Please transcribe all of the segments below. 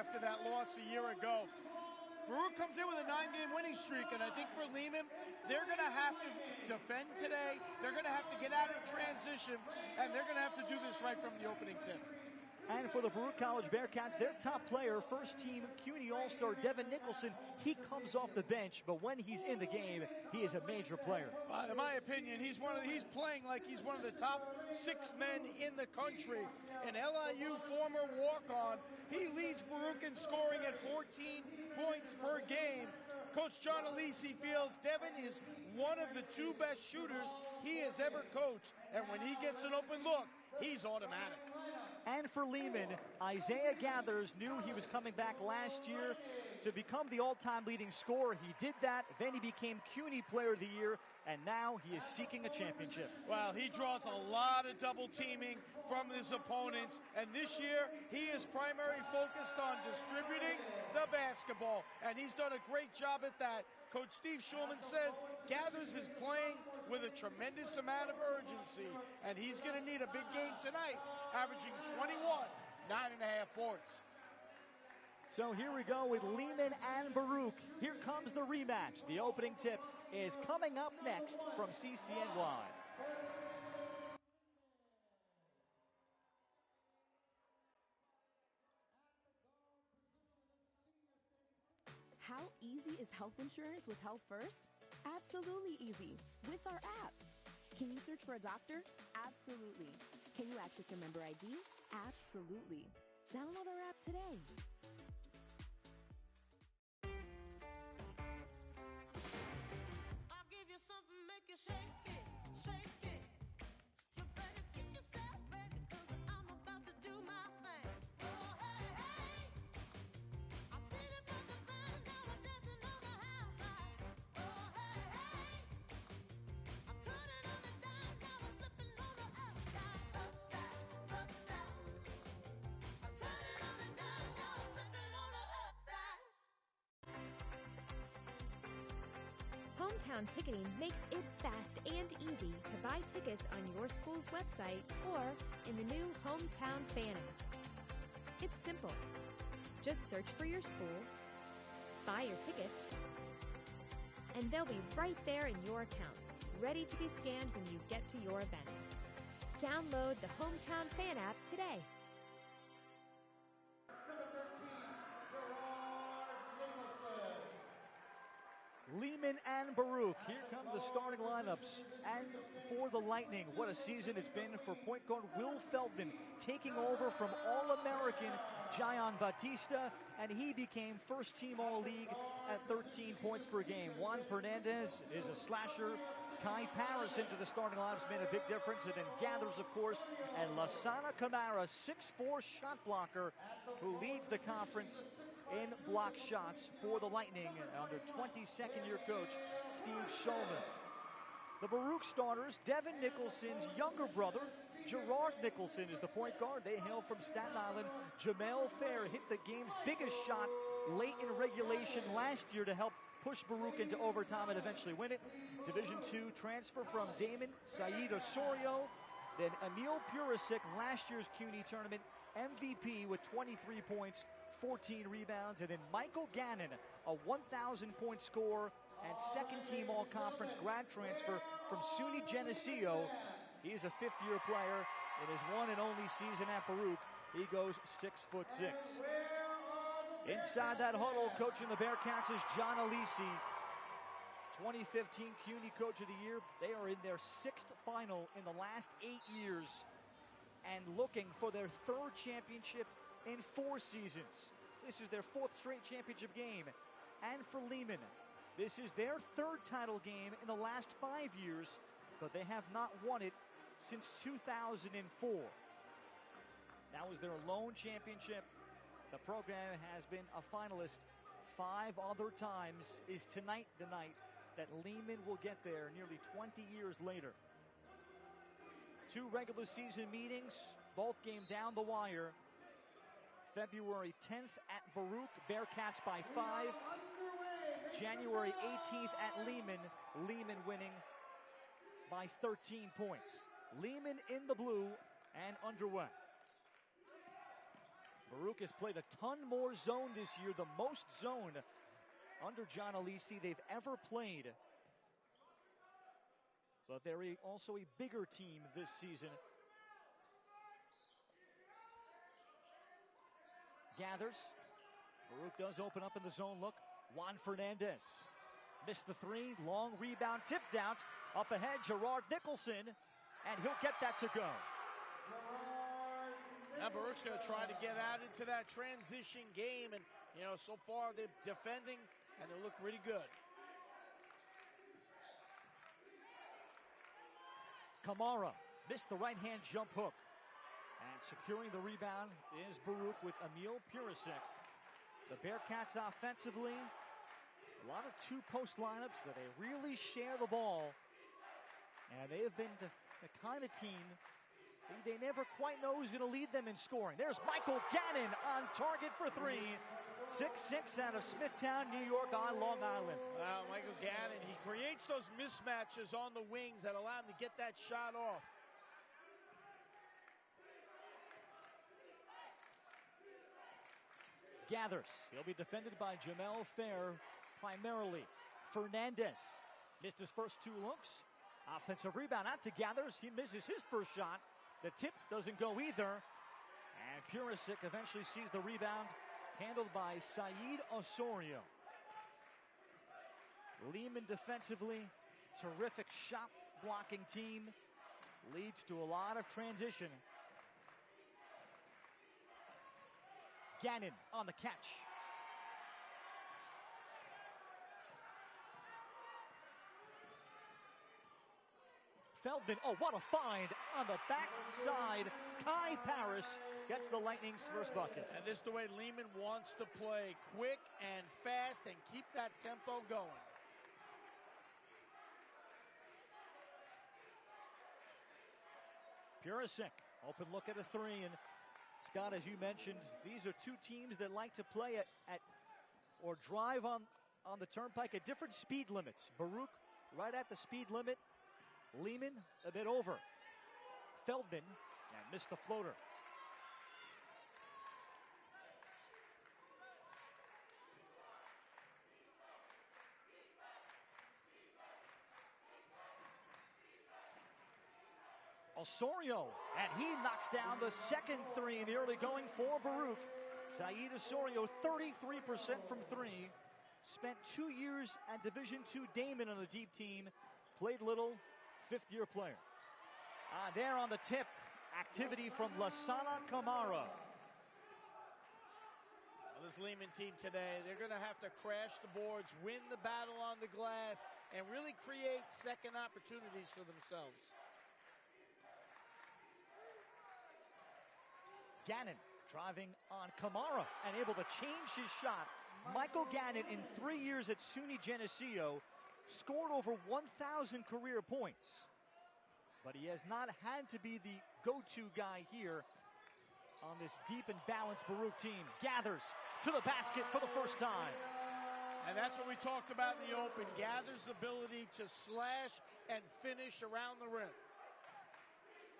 after that loss a year ago. Baruch comes in with a 9-game winning streak, and I think for Lehman, they're going to have to defend today. They're going to have to get out in transition, and they're going to have to do this right from the opening tip. And for the Baruch College Bearcats, their top player, first-team CUNY All-Star Devin Nicholson, he comes off the bench, but when he's in the game, he is a major player. In my opinion, he's playing like he's one of the top 6 men in the country. An LIU former walk-on, he leads Baruch in scoring at 14 points per game. Coach John Alisi feels Devin is one of the 2 best shooters he has ever coached, and when he gets an open look, he's automatic. And for Lehman, Isaiah Gathers knew he was coming back last year to become the all-time leading scorer. He did that, then he became CUNY Player of the Year, and now he is seeking a championship. Well, he draws a lot of double teaming from his opponents, and this year he is primarily focused on distributing the basketball, and he's done a great job at that. Coach Steve Schulman says Gathers is playing with a tremendous amount of urgency, and he's going to need a big game tonight, averaging 21, 9.5 points. So here we go with Lehman and Baruch. Here comes the rematch. The opening tip is coming up next from CCNY. How easy is health insurance with Healthfirst? Absolutely easy with our app. Can you search for a doctor? Absolutely. Can you access your member ID? Absolutely. Download our app today. I'll give you something, make you shake it, shake it. You better get yourself ready, 'cause I'm about to do my thing. Oh, hey, hey. I'm sitting from the ground, now I'm dancing on the house lights. Oh, hey, hey. I'm turning on the dime, now I'm flipping on the upside, upside, upside. I'm turning on the dime, now I'm flipping on the upside. Hometown Ticketing makes it fast and easy to buy tickets on your school's website or in the new Hometown Fan app. It's simple. Just search for your school, buy your tickets, and they'll be right there in your account, ready to be scanned when you get to your event. Download the Hometown Fan app today. Lehman and Baruch. Here come the starting lineups. And for the Lightning, what a season it's been for point guard Will Feldman, taking over from All-American Jayon Batista, and he became first-team All-League at 13 points per game. Juan Fernandez is a slasher. Kai Paris into the starting lineups made a big difference, and then Gathers, of course, and Lasana Kamara, 6'4" shot blocker, who leads the conference in block shots for the Lightning under 22nd-year coach Steve Schulman. The Baruch starters, Devin Nicholson's younger brother, Gerard Nicholson, is the point guard. They hail from Staten Island. Jamel Fair hit the game's biggest shot late in regulation last year to help push Baruch into overtime and eventually win it. Division II transfer from Damon Saeed Osorio. Then Emil Purisic, last year's CUNY tournament MVP with 23 points, 14 rebounds. And then Michael Gannon, a 1,000-point scorer and second-team all-conference grad transfer from SUNY Geneseo. He's a fifth-year player in his one and only season at Baruch. He goes 6'6". Inside that huddle, coaching the Bearcats is John Alisi. 2015 CUNY Coach of the Year. They are in their 6th final in the last 8 years and looking for their 3rd championship in 4 seasons. This is their 4th straight championship game. And for Lehman, this is their 3rd title game in the last 5 years, but they have not won it since 2004. That was their lone championship. The program has been a finalist 5 other times. Is tonight the night that Lehman will get there nearly 20 years later? 2 regular season meetings, both game down the wire. February 10th at Baruch, Bearcats by 5. January 18th at Lehman, Lehman winning by 13 points. Lehman in the blue and underway. Baruch has played a ton more zone this year, the most zone under John Alisi they've ever played. But they're also a bigger team this season. Gathers. Baruch does open up in the zone look. Juan Fernandez missed the three. Long rebound, tipped out. Up ahead, Gerard Nicholson, and he'll get that to go. Now Baruch's going to try to get out into that transition game, and so far they're defending and they look pretty good. Kamara missed the right-hand jump hook. And securing the rebound is Baruch with Emil Purisic. The Bearcats offensively, a lot of two-post lineups, but they really share the ball. And they have been the kind of team they never quite know who's going to lead them in scoring. There's Michael Gannon on target for three. 6'6" out of Smithtown, New York on Long Island. Wow, Michael Gannon, he creates those mismatches on the wings that allow him to get that shot off. Gathers. He'll be defended by Jamel Fair primarily. Fernandez missed his first two looks. Offensive rebound out to Gathers. He misses his first shot. The tip doesn't go either. And Purisic eventually sees the rebound, handled by Saeed Osorio. Lehman defensively, terrific shot blocking team. Leads to a lot of transition. Gannon on the catch. Feldman, oh, what a find on the backside. Kai Paris gets the Lightning's first bucket. And this is the way Lehman wants to play, quick and fast, and keep that tempo going. Purisic, open look at a three, and Scott, as you mentioned, these are two teams that like to play at or drive on the turnpike at different speed limits. Baruch right at the speed limit. Lehman a bit over. Feldman and missed the floater. Osorio, and he knocks down the second three in the early going for Baruch. Saeed Osorio, 33% from three. Spent 2 years at Division II Damon on the deep team. Played little, fifth-year player. There on the tip, activity from Lasana Kamara. Well, this Lehman team today, they're going to have to crash the boards, win the battle on the glass, and really create second opportunities for themselves. Gannon driving on Kamara and able to change his shot. Michael Gannon, in 3 years at SUNY Geneseo, scored over 1,000 career points. But he has not had to be the go-to guy here on this deep and balanced Baruch team. Gathers to the basket for the first time. And that's what we talked about in the open. Gathers' ability to slash and finish around the rim.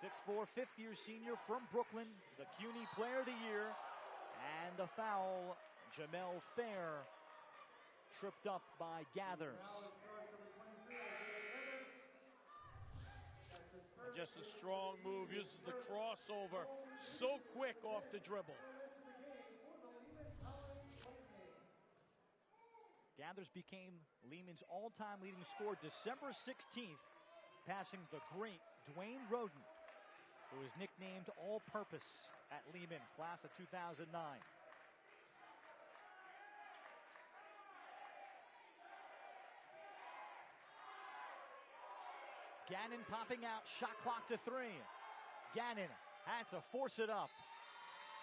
6'4", fifth-year senior from Brooklyn, the CUNY Player of the Year. And the foul, Jamel Fair, tripped up by Gathers. And just a strong move, uses the crossover, so quick off the dribble. Gathers became Lehman's all-time leading scorer December 16th, passing the great Dwayne Roden, who was nicknamed All-Purpose at Lehman, class of 2009. Gannon popping out, shot clock to three. Gannon had to force it up,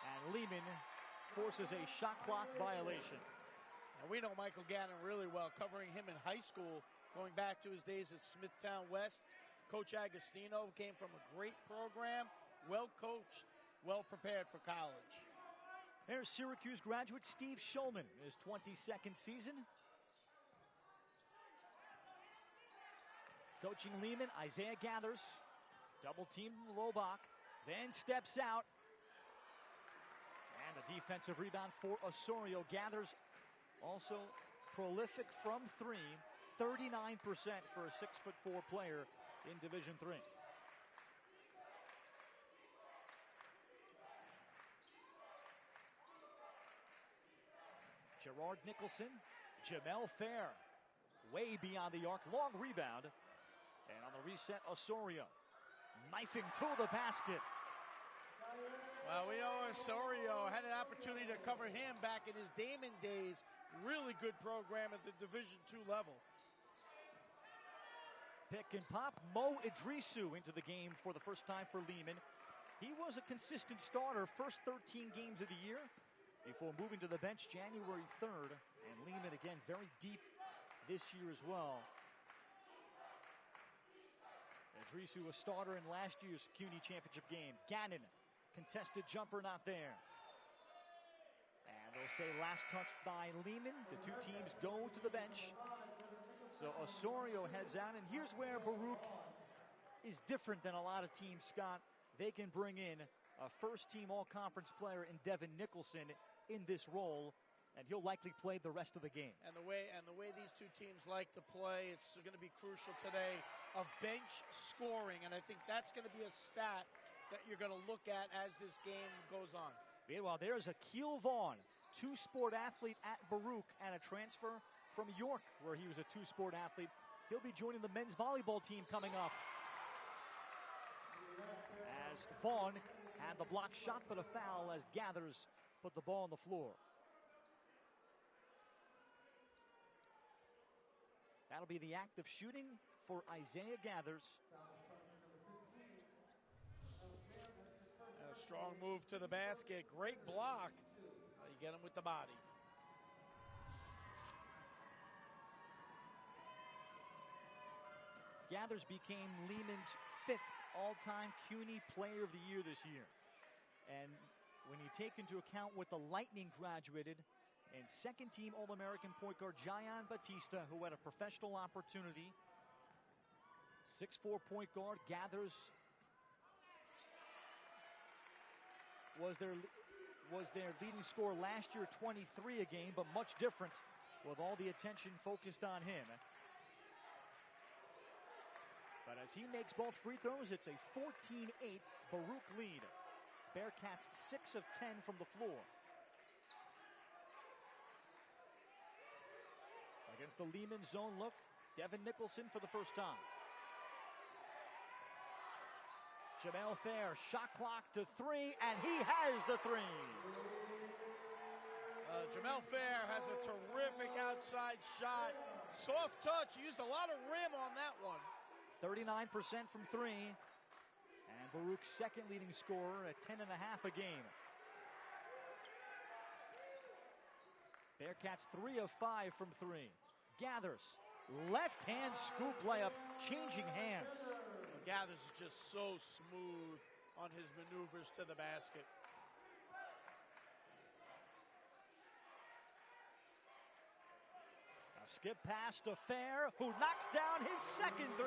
and Lehman forces a shot clock violation. And we know Michael Gannon really well, covering him in high school, going back to his days at Smithtown West. Coach Agostino came from a great program, well coached, well prepared for college. There's Syracuse graduate Steve Schulman, his 22nd season. Coaching Lehman, Isaiah Gathers, double team Lobach, then steps out. And And a defensive rebound for Osorio. Gathers also prolific from three, 39% for a 6'4" player in Division III. Gerard Nicholson, Jamel Fair, way beyond the arc, long rebound. And on the reset, Osorio knifing to the basket. Well, we know Osorio had an opportunity to cover him back in his Damon days. Really good program at the Division II level. Pick and pop, Mo Idrisu into the game for the first time for Lehman. He was a consistent starter first 13 games of the year before moving to the bench January 3rd. And Lehman again very deep this year as well. Idrisu a starter in last year's CUNY championship game. Gannon, contested jumper not there. And they'll say last touch by Lehman. The two teams go to the bench. So Osorio heads out, and here's where Baruch is different than a lot of teams, Scott. They can bring in a first-team all-conference player in Devin Nicholson in this role, and he'll likely play the rest of the game. And the way these two teams like to play, it's going to be crucial today of bench scoring, and I think that's going to be a stat that you're going to look at as this game goes on. Meanwhile, there's Akil Vaughn, two-sport athlete at Baruch, and a transfer from York, where he was a two-sport athlete. He'll be joining the men's volleyball team coming up. As Vaughn had the block shot, but a foul as Gathers put the ball on the floor. That'll be the act of shooting for Isaiah Gathers. A strong move to the basket. Great block. You get him with the body. Gathers became Lehman's 5th all-time CUNY Player of the Year this year. And when you take into account what the Lightning graduated, and second-team All-American point guard Jayan Batista, who had a professional opportunity. 6'4" point guard Gathers was their leading scorer last year, 23 a game, but much different with all the attention focused on him. But as he makes both free throws, it's a 14-8 Baruch lead. Bearcats 6 of 10 from the floor. Against the Lehman zone look, Devin Nicholson for the first time. Jamel Fair, shot clock to 3, and he has the 3. Jamel Fair has a terrific outside shot. Soft touch, used a lot of rim on that one. 39% from 3. And Baruch's second leading scorer at 10.5 a game. Bearcats 3 of 5 from 3. Gathers, left-hand scoop layup, changing hands. Gathers is just so smooth on his maneuvers to the basket. A skip pass to Fair, who knocks down his second 3.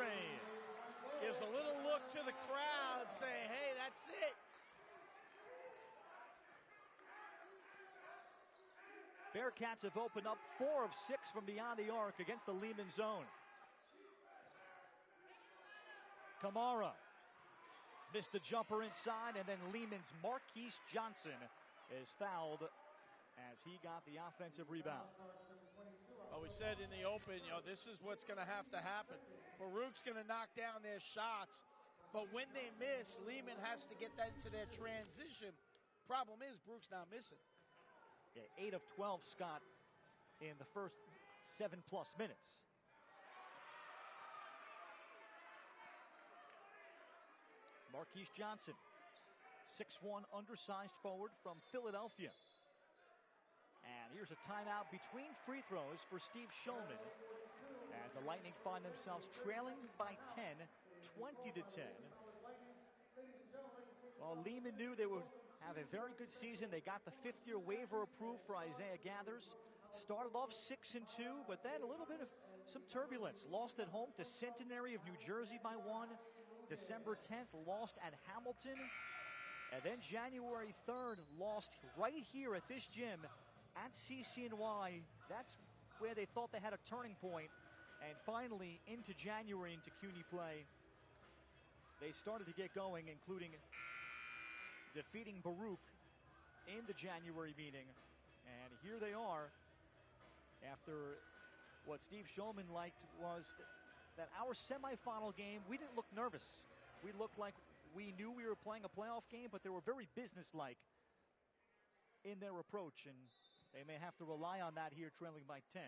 Gives a little look to the crowd saying, hey, that's it. Bearcats have opened up 4 of 6 from beyond the arc against the Lehman zone. Kamara missed the jumper inside, and then Lehman's Marquise Johnson is fouled as he got the offensive rebound. Well, we said in the open, this is what's going to have to happen. Baruch's going to knock down their shots, but when they miss, Lehman has to get that into their transition. Problem is, Baruch's now missing. Yeah, 8 of 12, Scott, in the first 7+ minutes. Marquise Johnson, 6'1", undersized forward from Philadelphia. And here's a timeout between free throws for Steve Shulman. And the Lightning find themselves trailing by 10, 20-10. Well, Lehman knew they would have a very good season. They got the 5th-year waiver approved for Isaiah Gathers. Started off 6-2, but then a little bit of some turbulence. Lost at home to Centenary of New Jersey by 1. December 10th, lost at Hamilton. And then January 3rd, lost right here at this gym at CCNY. That's where they thought they had a turning point. And finally, into January, into CUNY play, they started to get going, including defeating Baruch in the January meeting. And here they are. After what Steve Shulman liked was that our semifinal game, we didn't look nervous. We looked like we knew we were playing a playoff game, but they were very businesslike in their approach, and they may have to rely on that here, trailing by 10.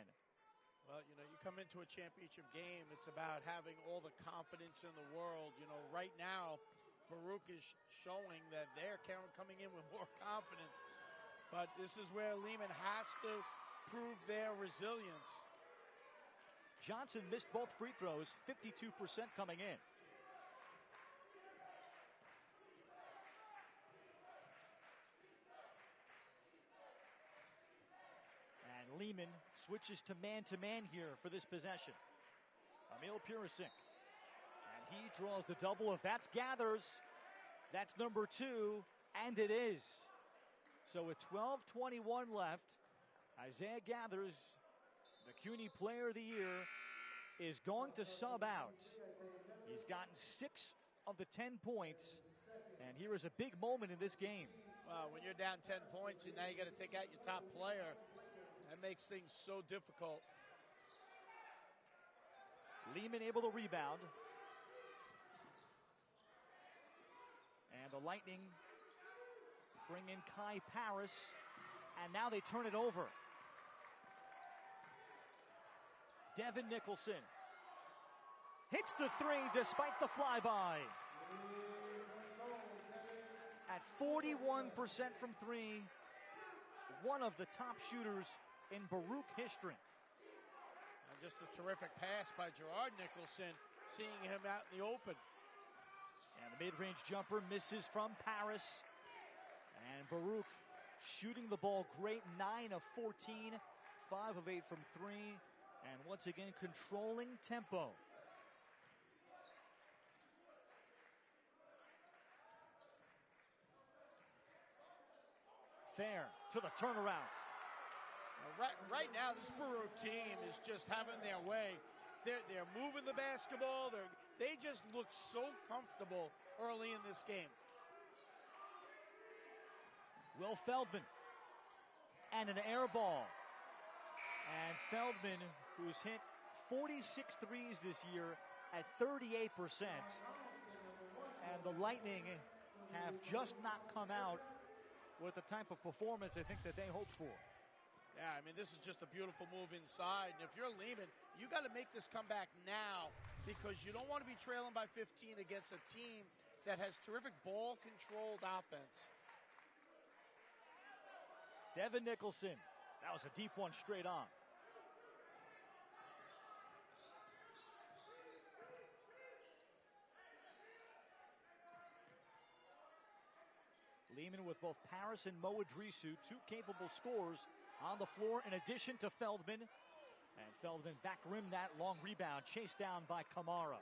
Well, you know, you come into a championship game, it's about having all the confidence in the world. You know, right now, Baruch is showing that they're coming in with more confidence. But this is where Lehman has to prove their resilience. Johnson missed both free throws, 52% coming in. And Lehman switches to man here for this possession. Emil Purisic. And he draws the double. If that's Gathers, that's number 2, and it is. So with 12:21 left, Isaiah Gathers, the CUNY Player of the Year, is going to sub out. He's gotten 6 of the 10 points, and here is a big moment in this game. When you're down 10 points and now you got to take out your top player, that makes things so difficult. Lehman able to rebound. And the Lightning bring in Kai Paris, and now they turn it over. Devin Nicholson hits the 3 despite the flyby. At 41% from 3, one of the top shooters in Baruch history. And just a terrific pass by Gerard Nicholson, seeing him out in the open. And the mid-range jumper misses from Paris. And Baruch shooting the ball great, 9 of 14, 5 of 8 from 3. And once again, controlling tempo. Fair to the turnaround. Right now, this Baruch team is just having their way. They're moving the basketball. They just look so comfortable early in this game. Will Feldman. And an air ball. And Feldman, who's hit 46 threes this year at 38%. And the Lightning have just not come out with the type of performance I think that they hoped for. Yeah, I mean, this is just a beautiful move inside. And if you're Lehman, you got to make this comeback now because you don't want to be trailing by 15 against a team that has terrific ball-controlled offense. Devin Nicholson. That was a deep one straight on. Lehman with both Paris and Mo Idrisu, 2 capable scorers on the floor in addition to Feldman. And Feldman back rim that long rebound, chased down by Kamara.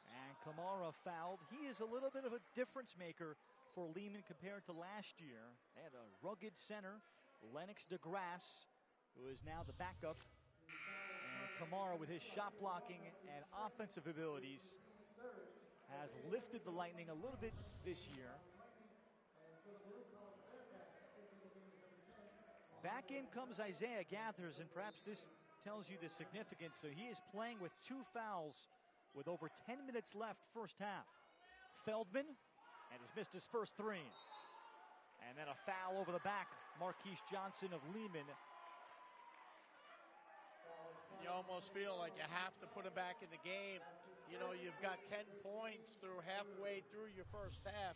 And Kamara fouled. He is a little bit of a difference maker for Lehman compared to last year. They had a rugged center, Lennox DeGrasse, who is now the backup. And Kamara, with his shot blocking and offensive abilities, has lifted the Lightning a little bit this year. Back in comes Isaiah Gathers, and perhaps this tells you the significance. So he is playing with 2 fouls with over 10 minutes left first half. Feldman, and he's missed his first 3. And then a foul over the back, Marquise Johnson of Lehman. You almost feel like you have to put him back in the game. You know, you've got 10 points through halfway through your first half.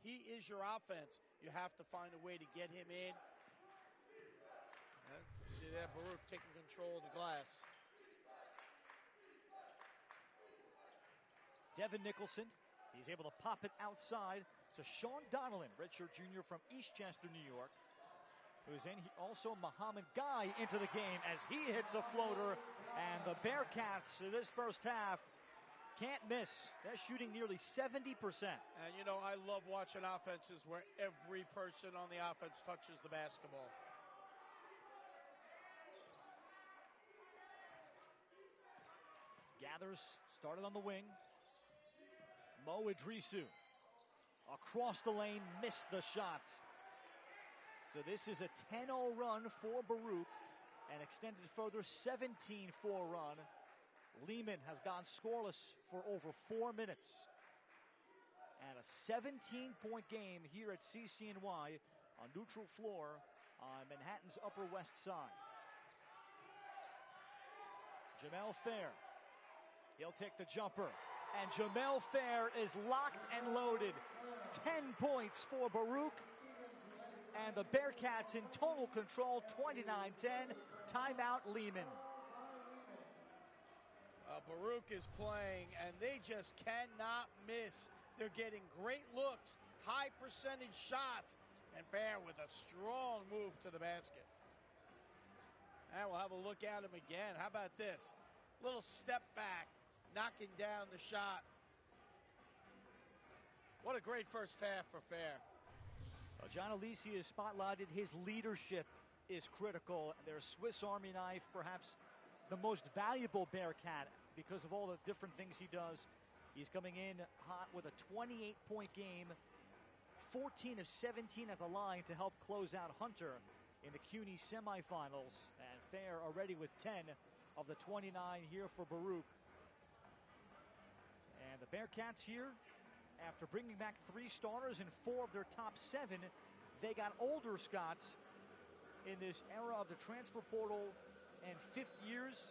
He is your offense. You have to find a way to get him in. See that, Baruch taking control of the glass. Devin Nicholson, he's able to pop it outside to Sean Donnellan, redshirt junior from Eastchester, New York. who's in. Also Muhammad Guy into the game as he hits a floater. And the Bearcats in this first half can't miss. They're shooting nearly 70%. And you know, I love watching offenses where every person on the offense touches the basketball. Gathers, started on the wing. Mo Idrisu across the lane, missed the shot. So this is a 10-0 run for Baruch and extended further 17-4 run. Lehman has gone scoreless for over 4 minutes. And a 17-point game here at CCNY on neutral floor on Manhattan's Upper West Side. Jamel Fair. He'll take the jumper. And Jamel Fair is locked and loaded. 10 points for Baruch. And the Bearcats in total control, 29-10. Timeout Lehman. Baruch is playing, and they just cannot miss. They're getting great looks, high percentage shots, and Fair with a strong move to the basket. And we'll have a look at him again. How about this? Little step back, knocking down the shot. What a great first half for Fair. Well, John Alisi has spotlighted his leadership is critical. Their Swiss Army knife, perhaps the most valuable Bearcat because of all the different things he does. He's coming in hot with a 28-point game, 14 of 17 at the line to help close out Hunter in the CUNY semifinals. And Fair already with 10 of the 29 here for Baruch. And the Bearcats here, after bringing back 3 starters and 4 of their top 7, they got older, Scott, in this era of the transfer portal and 5th years.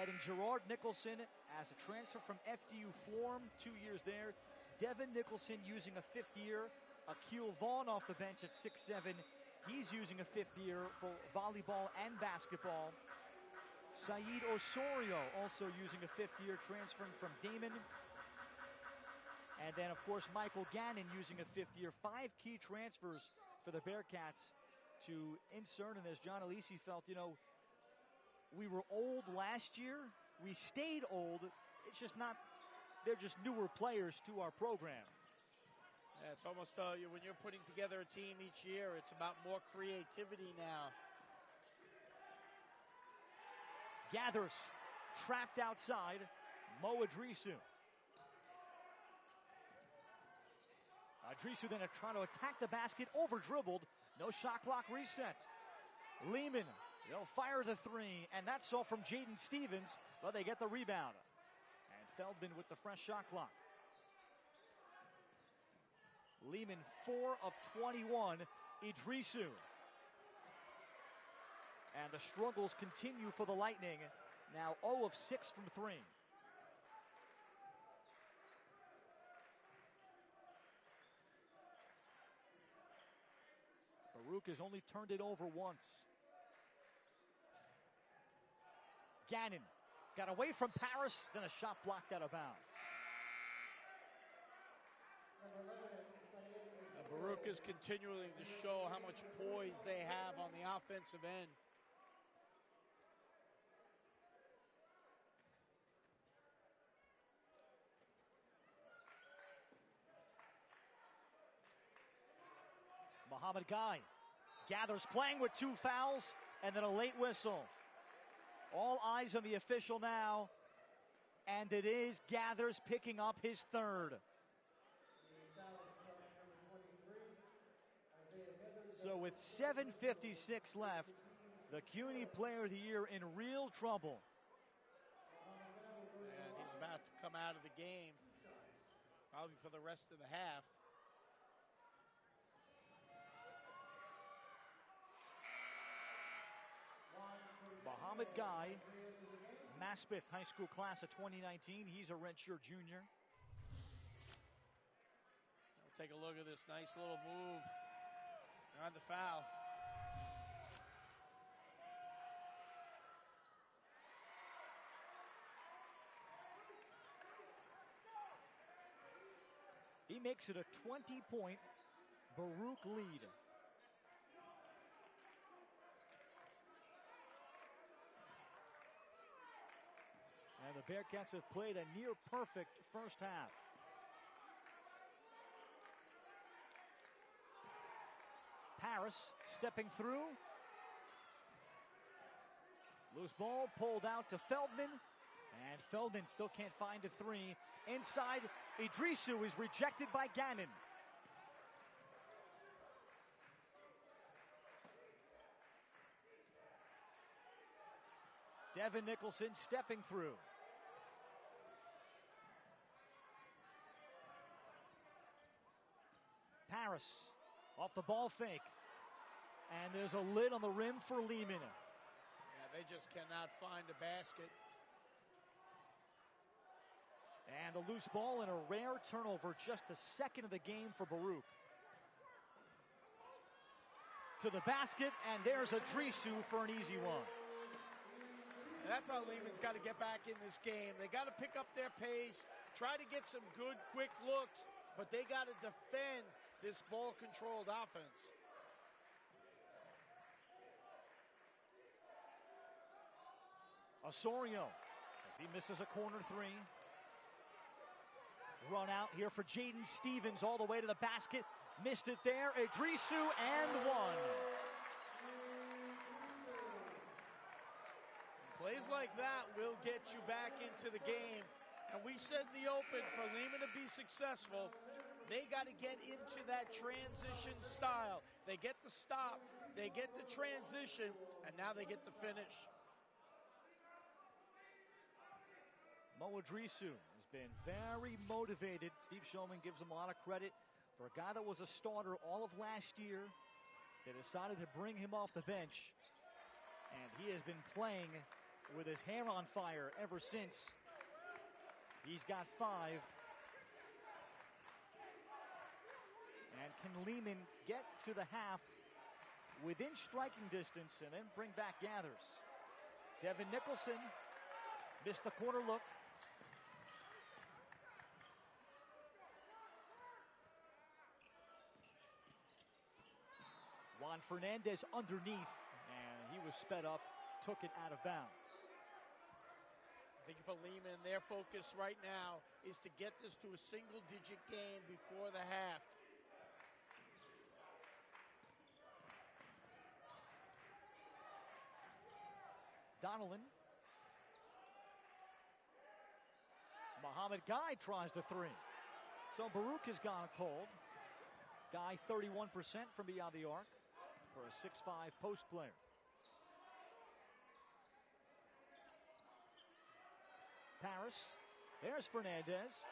Adding Gerard Nicholson as a transfer from FDU Florham, 2 years there. Devin Nicholson using a 5th year. Akil Vaughn off the bench at 6'7". He's using a 5th year for volleyball and basketball. Saeed Osorio also using a 5th year, transferring from Damon. And then, of course, Michael Gannon using a 5th year. 5 key transfers for the Bearcats to insert. And as John Alisi felt, you know, we were old last year. We stayed old. It's just not, they're just newer players to our program. Yeah, it's almost, when you're putting together a team each year, it's about more creativity now. Gathers, trapped outside. Mo Idrisu. Idrisu then trying to attack the basket, over-dribbled. No shot clock reset. Lehman, they'll fire the 3, and that's all from Jaden Stevens, but they get the rebound. And Feldman with the fresh shot clock. Lehman 4 of 21. Idrisu. And the struggles continue for the Lightning. Now 0 of 6 from 3. Baruch has only turned it over once. Gannon got away from Paris, then a shot blocked out of bounds. Baruch is continuing to show how much poise they have on the offensive end. Muhammad Guy gathers, playing with 2 fouls and then a late whistle. All eyes on the official now, and it is Gathers picking up his 3rd. So with 7:56 left, the CUNY Player of the Year in real trouble. And he's about to come out of the game, probably for the rest of the half. Muhammad Guy, Maspeth High School class of 2019. He's a redshirt junior. We'll take a look at this nice little move on the foul. He makes it a 20-point Baruch lead. The Bearcats have played a near-perfect first half. Paris stepping through. Loose ball pulled out to Feldman. And Feldman still can't find a three. Inside, Idrisu is rejected by Gannon. Devin Nicholson stepping through. Paris off the ball fake. And there's a lid on the rim for Lehman. Yeah, they just cannot find a basket. And the loose ball and a rare turnover, just the second of the game for Baruch. To the basket, and there's Idrisu for an easy one. And that's how Lehman's got to get back in this game. They got to pick up their pace, try to get some good, quick looks, but they got to defend this ball-controlled offense. Osorio, as he misses a corner three. Run out here for Jaden Stevens all the way to the basket. Missed it there. Idrisu and one. Plays like that will get you back into the game. And we said in the open, for Lehman to be successful, they got to get into that transition style. They get the stop, they get the transition, and now they get the finish. Mo Idrisu has been very motivated. Steve Shulman gives him a lot of credit for a guy that was a starter all of last year. They decided to bring him off the bench, and he has been playing with his hair on fire ever since. He's got 5. And can Lehman get to the half within striking distance and then bring back Gathers? Devin Nicholson missed the corner look. Juan Fernandez underneath, and he was sped up, took it out of bounds. I think for Lehman, their focus right now is to get this to a single-digit game before the half. Donnellan. Mohamed Guy tries the three. So Baruch has gone cold. Guy 31% from beyond the arc for a 6'5" post player. Paris. There's Fernandez.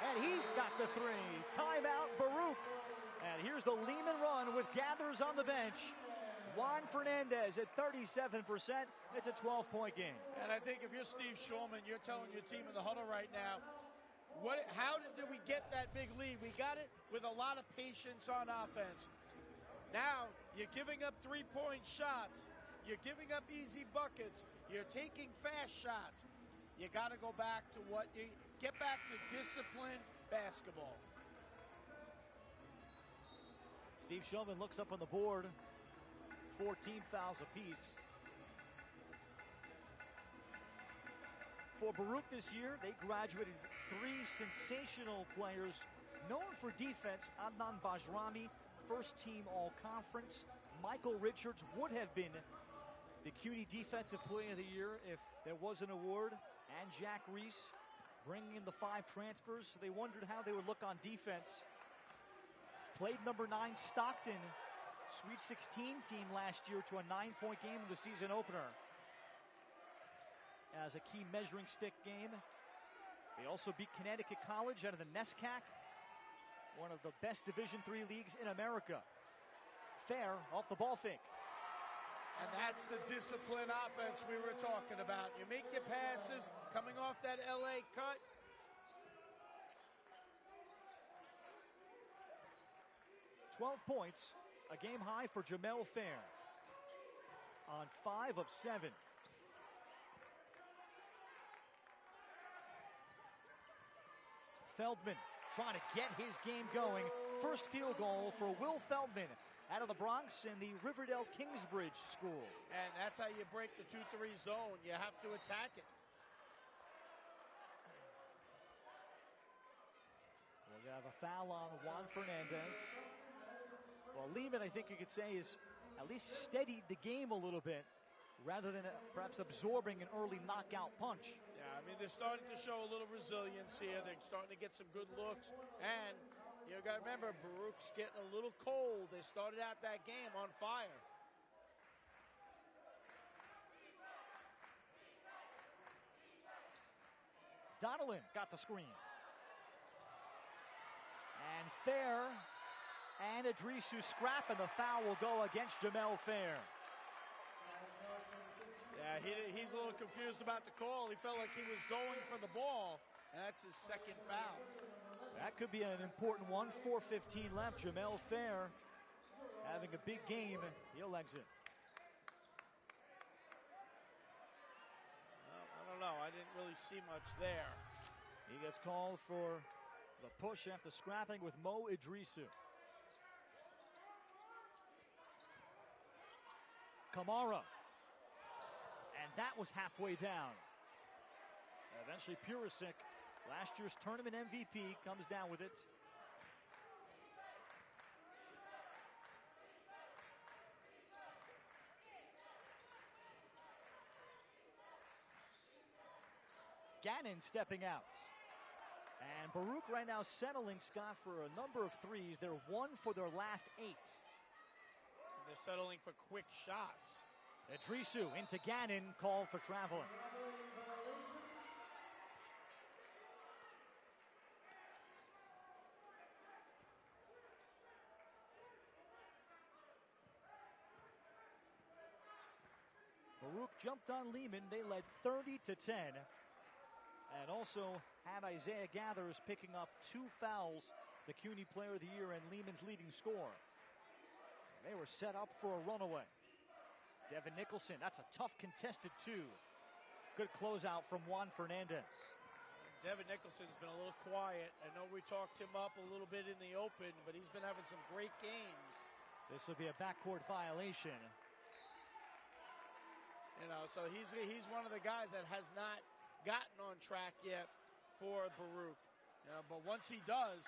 And he's got the three. Timeout, Baruch. And here's the Lehman run with Gathers on the bench. Juan Fernandez at 37%. It's a 12-point game. And I think if you're Steve Shulman, you're telling your team in the huddle right now, how did we get that big lead? We got it with a lot of patience on offense. Now, you're giving up three-point shots. You're giving up easy buckets. You're taking fast shots. You got to go back to get back to disciplined basketball. Steve Shulman looks up on the board. 14 fouls apiece. For Baruch this year, they graduated 3 sensational players known for defense. Adnan Bajrami, first team all-conference. Michael Richards would have been the CUNY Defensive Player of the Year if there was an award. And Jack Reese bringing in the 5 transfers. So they wondered how they would look on defense. Played number 9 Stockton, Sweet 16 team last year, to a 9-point game in the season opener as a key measuring stick game. They also beat Connecticut College out of the NESCAC, one of the best Division III leagues in America. Fair off the ball fake. And that's the disciplined offense we were talking about. You make your passes coming off that LA cut. "12 points, a game high for Jamel Fair on 5 of 7. Feldman trying to get his game going. First field goal for Will Feldman out of the Bronx in the Riverdale Kingsbridge School. And that's how you break the 2-3 zone. You have to attack it. have a foul on Juan Fernandez. Well, Lehman, I think you could say, is at least steadied the game a little bit rather than perhaps absorbing an early knockout punch. Yeah, I mean, they're starting to show a little resilience here. They're starting to get some good looks. And you got to remember, Baruch's getting a little cold. They started out that game on fire. Donelon got the screen. And Fair and Idrisu scrap, and the foul will go against Jamel Fair. Yeah, he's a little confused about the call. He felt like he was going for the ball, and that's his second foul. That could be an important one. 4:15 left. Jamel Fair having a big game. He'll exit. Well, I don't know. I didn't really see much there. He gets called for the push after scrapping with Mo Idrisu. Kamara. And that was halfway down. Eventually Purisic, last year's tournament MVP, comes down with it. Gannon stepping out. And Baruch right now settling, Scott, for a number of threes. They're 1 for their last 8. And they're settling for quick shots. Idrisu into Gannon, called for traveling. Baruch jumped on Lehman. They led 30-10. And also had Isaiah Gathers picking up 2 fouls, the CUNY Player of the Year and Lehman's leading scorer. They were set up for a runaway. Devin Nicholson, that's a tough contested 2. Good closeout from Juan Fernandez. Devin Nicholson's been a little quiet. I know we talked him up a little bit in the open, but he's been having some great games. This will be a backcourt violation. You know, so he's one of the guys that has not gotten on track yet for Baruch. You know, but once he does,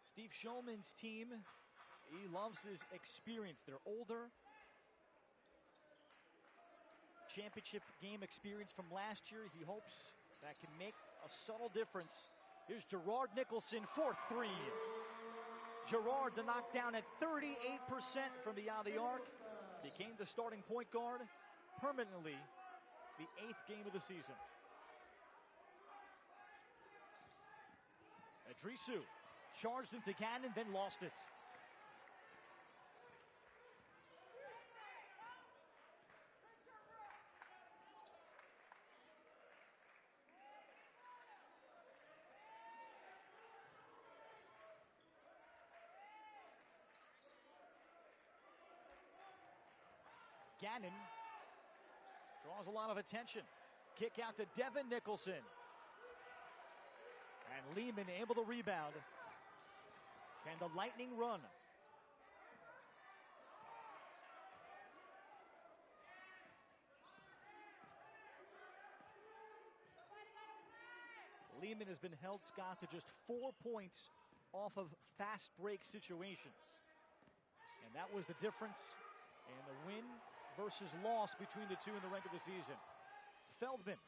Steve Shulman's team, he loves his experience. They're older. Championship game experience from last year. He hopes that can make a subtle difference. Here's Gerard Nicholson for 3. Gerard, the knockdown at 38% from beyond the arc, became the starting point guard permanently, the 8th game of the season. Idrisu charged into Gannon, then lost it. Gannon draws a lot of attention. Kick out to Devin Nicholson. And Lehman able to rebound. Can the Lightning run? Lehman has been held, Scott, to just 4 points off of fast break situations. And that was the difference in the win versus loss between the two in the regular season. Feldman,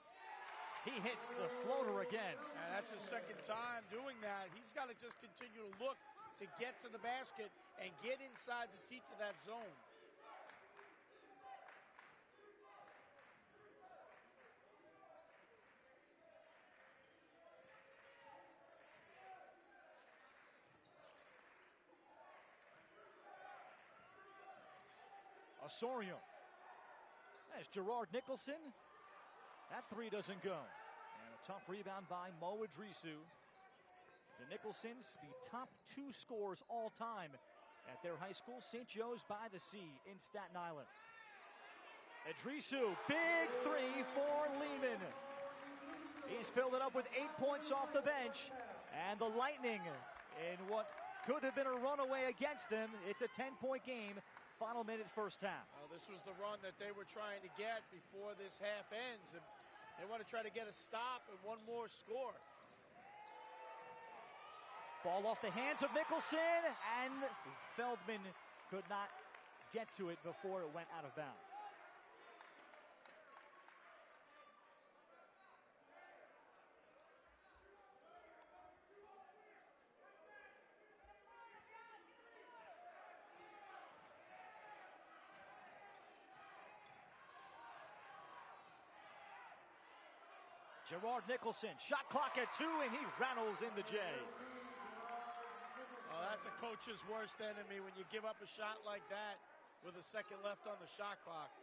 he hits the floater again. And that's his second time doing that. He's got to just continue to look to get to the basket and get inside the teeth of that zone. Osorio. That's Gerard Nicholson. That 3 doesn't go. And a tough rebound by Mo Idrisu. The Nicholsons, the top 2 scorers all time at their high school, St. Joe's by the Sea in Staten Island. Idrisu, big 3 for Lehman. He's filled it up with 8 points off the bench. And the Lightning, in what could have been a runaway against them, it's a 10-point game. Final minute, first half. Well, this was the run that they were trying to get before this half ends. And They want to try to get a stop and one more score. Ball off the hands of Nicholson, and Feldman could not get to it before it went out of bounds. Gerard Nicholson, shot clock at 2, and he rattles in the J. Oh, that's a coach's worst enemy when you give up a shot like that with a second left on the shot clock.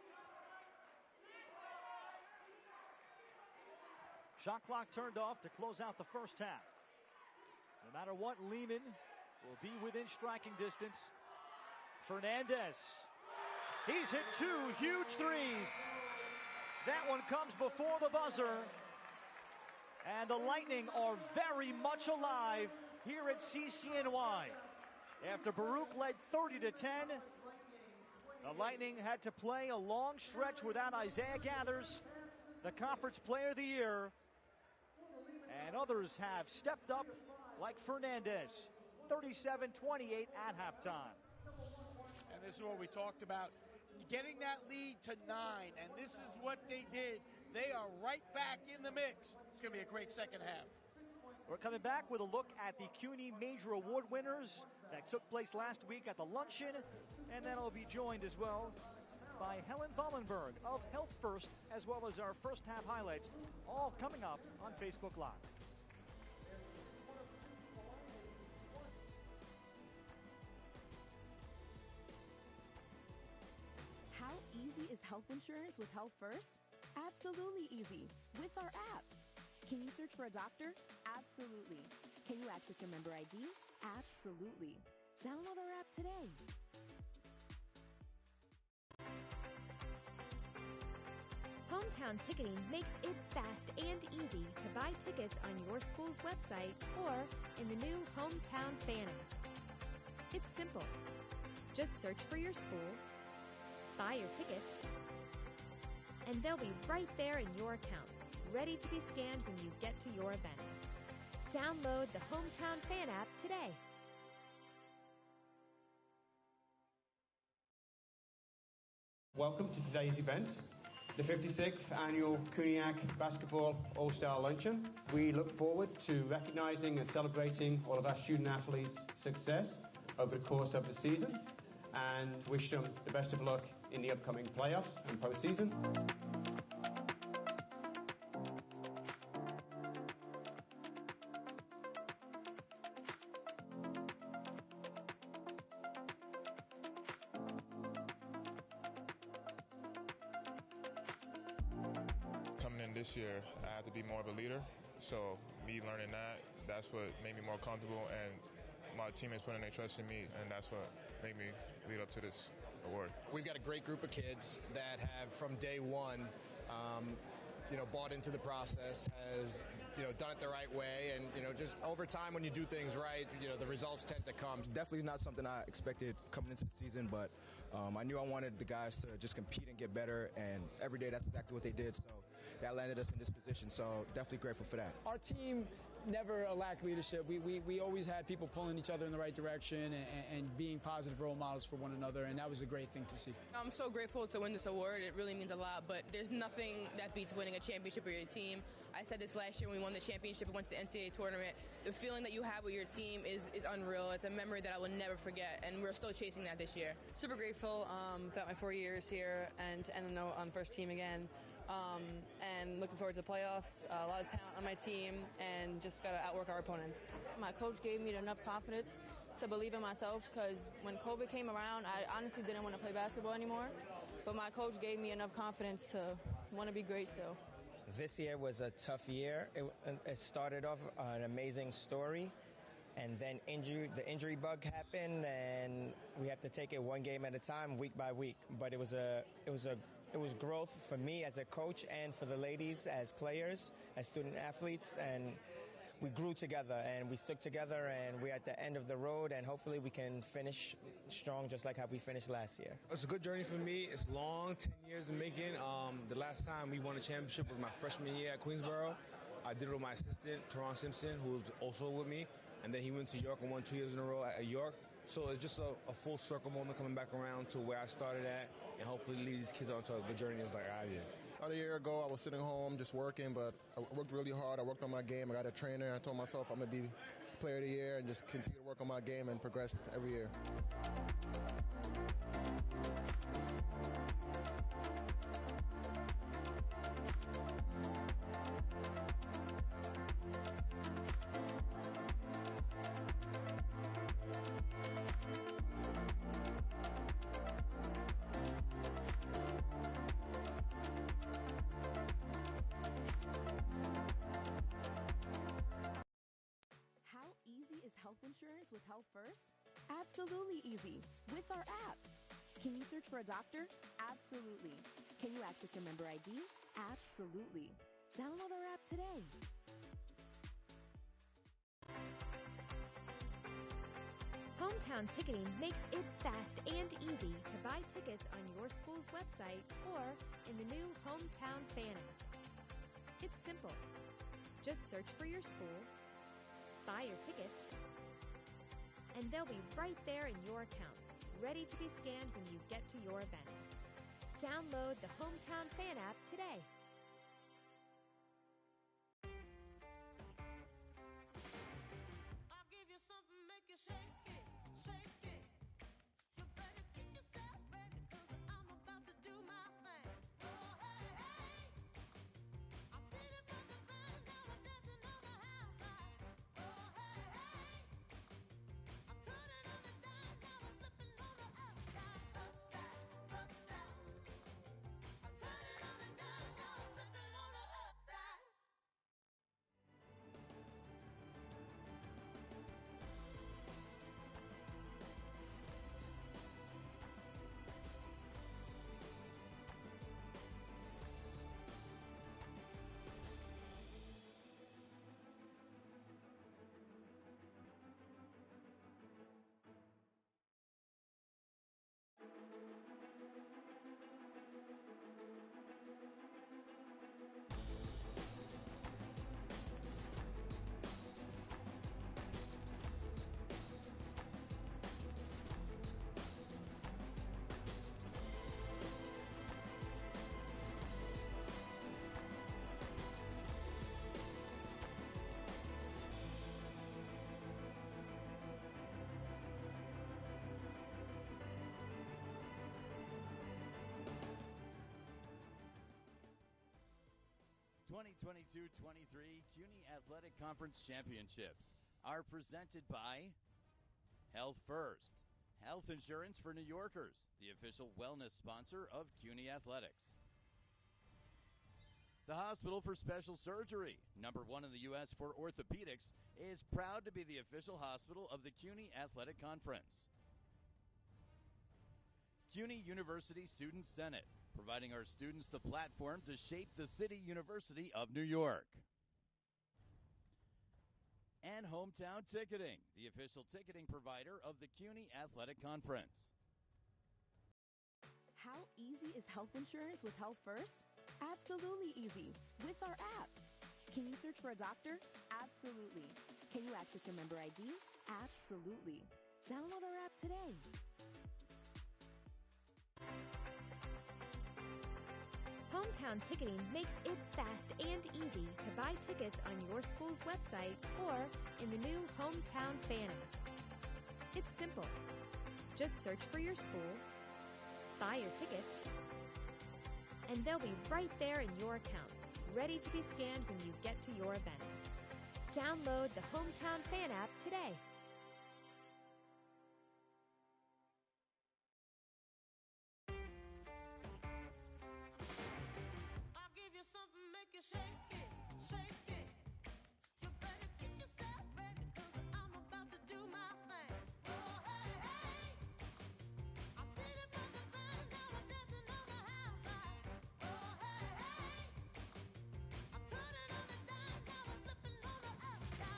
Shot clock turned off to close out the first half. No matter what, Lehman will be within striking distance. Fernandez. He's hit 2 huge threes. That one comes before the buzzer. And the Lightning are very much alive here at CCNY. After Baruch led 30-10, the Lightning had to play a long stretch without Isaiah Gathers, the Conference Player of the Year. And others have stepped up, like Fernandez, 37-28 at halftime. And this is what we talked about, getting that lead to 9, and this is what they did. They are right back in the mix. It's going to be a great second half. We're coming back with a look at the CUNY Major Award winners that took place last week at the luncheon, and then I'll be joined as well by Helen Vollenberg of Healthfirst, as well as our first half highlights, all coming up on Facebook Live. How easy is health insurance with Healthfirst? Absolutely easy with our app. Can you search for a doctor? Absolutely. Can you access your member ID? Absolutely. Download our app today. Hometown Ticketing makes it fast and easy to buy tickets on your school's website or in the new Hometown Fan app. It's simple. Just search for your school, buy your tickets, and they'll be right there in your account, ready to be scanned when you get to your event. Download the Hometown Fan app today. Welcome to today's event, the 56th annual CUNYAC Basketball All-Star Luncheon. We look forward to recognizing and celebrating all of our student athletes' success over the course of the season and wish them the best of luck in the upcoming playoffs and postseason. Coming in this year, I had to be more of a leader. So me learning that's what made me more comfortable, and my teammates putting their trust in me, and that's what made me lead up to this award. We've got a great group of kids that have, from day one, bought into the process, has, done it the right way, and, just over time when you do things right, the results tend to come. Definitely not something I expected coming into the season, but I knew I wanted the guys to just compete and get better, and every day that's exactly what they did, so that landed us in this position, so definitely grateful for that. Our team never lacked leadership. We always had people pulling each other in the right direction and being positive role models for one another, and that was a great thing to see. I'm so grateful to win this award. It really means a lot, but there's nothing that beats winning a championship with your team. I said this last year when we won the championship and went to the NCAA tournament. The feeling that you have with your team is unreal. It's a memory that I will never forget, and we're still chasing that this year. Super grateful throughout my 4 years here and to end the note on first team again. And looking forward to the playoffs. A lot of talent on my team, and just got to outwork our opponents. My coach gave me enough confidence to believe in myself, because when COVID came around, I honestly didn't want to play basketball anymore. But my coach gave me enough confidence to want to be great still. This year was a tough year. It started off an amazing story, and then the injury bug happened, and we have to take it one game at a time, week by week. But it was growth for me as a coach and for the ladies as players, as student athletes, and we grew together and we stuck together, and we're at the end of the road, and hopefully we can finish strong just like how we finished last year. It's a good journey for me. It's long, 10 years in making. The last time we won a championship was my freshman year at Queensborough. I did it with my assistant, Teron Simpson, who was also with me, and then he went to York and won 2 years in a row at York. So it's just a full circle moment coming back around to where I started at, and hopefully lead these kids onto a good journey just like I did. About a year ago, I was sitting home just working, but I worked really hard. I worked on my game. I got a trainer. I told myself I'm going to be player of the year and just continue to work on my game and progress every year. Health insurance with Healthfirst? Absolutely easy. With our app. Can you search for a doctor? Absolutely. Can you access your member ID? Absolutely. Download our app today. Hometown Ticketing makes it fast and easy to buy tickets on your school's website or in the new Hometown Fan app. It's simple. Just search for your school, buy your tickets, and they'll be right there in your account, ready to be scanned when you get to your event. Download the Hometown Fan app today. I'll give you something, make you shake it, shake it. You better get yourself ready, 'cause I'm about to do my thing. Oh, hey, hey. I've seen it from the ground, now I'm dancing on the house lights. Oh, hey, hey. I'm turning on the dime, now I'm flipping on the upside, upside, upside. I'm turning on the dime, now I'm flipping on the upside. 2022-23 CUNY Athletic Conference Championships are presented by Healthfirst, health insurance for New Yorkers, the official wellness sponsor of CUNY Athletics. The Hospital for Special Surgery, #1 in the U.S. for orthopedics, is proud to be the official hospital of the CUNY Athletic Conference. CUNY University Student Senate, providing our students the platform to shape the city university of New York. And Hometown Ticketing, the official ticketing provider of the CUNY Athletic Conference. How easy is health insurance with Healthfirst? Absolutely easy. With our app. Can you search for a doctor? Absolutely. Can you access your member ID? Absolutely. Download our app today. Hometown Ticketing makes it fast and easy to buy tickets on your school's website or in the new Hometown Fan app. It's simple. Just search for your school, buy your tickets, and they'll be right there in your account, ready to be scanned when you get to your event. Download the Hometown Fan app today. I'll give you something, make you shake it, shake it. You better get yourself ready, 'cause I'm about to do my thing. Oh, hey, hey. I've seen it from the ground, now I'm dancing on the house lights. Oh, hey, hey. I'm turning on the dime, now I'm flipping on the upside,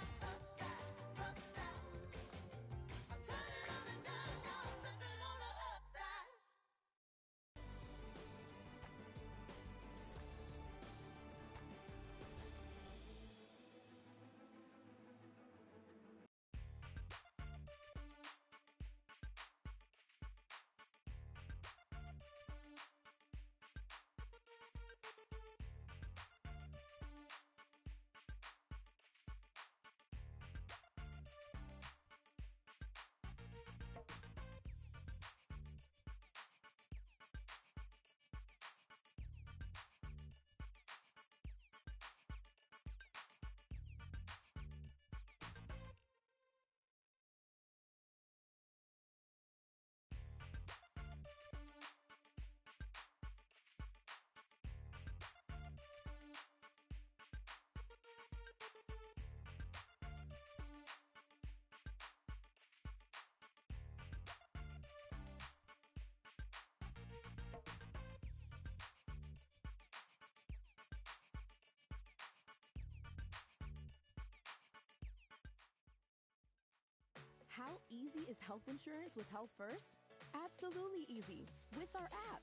easy is health insurance with Healthfirst? Absolutely easy. With our app.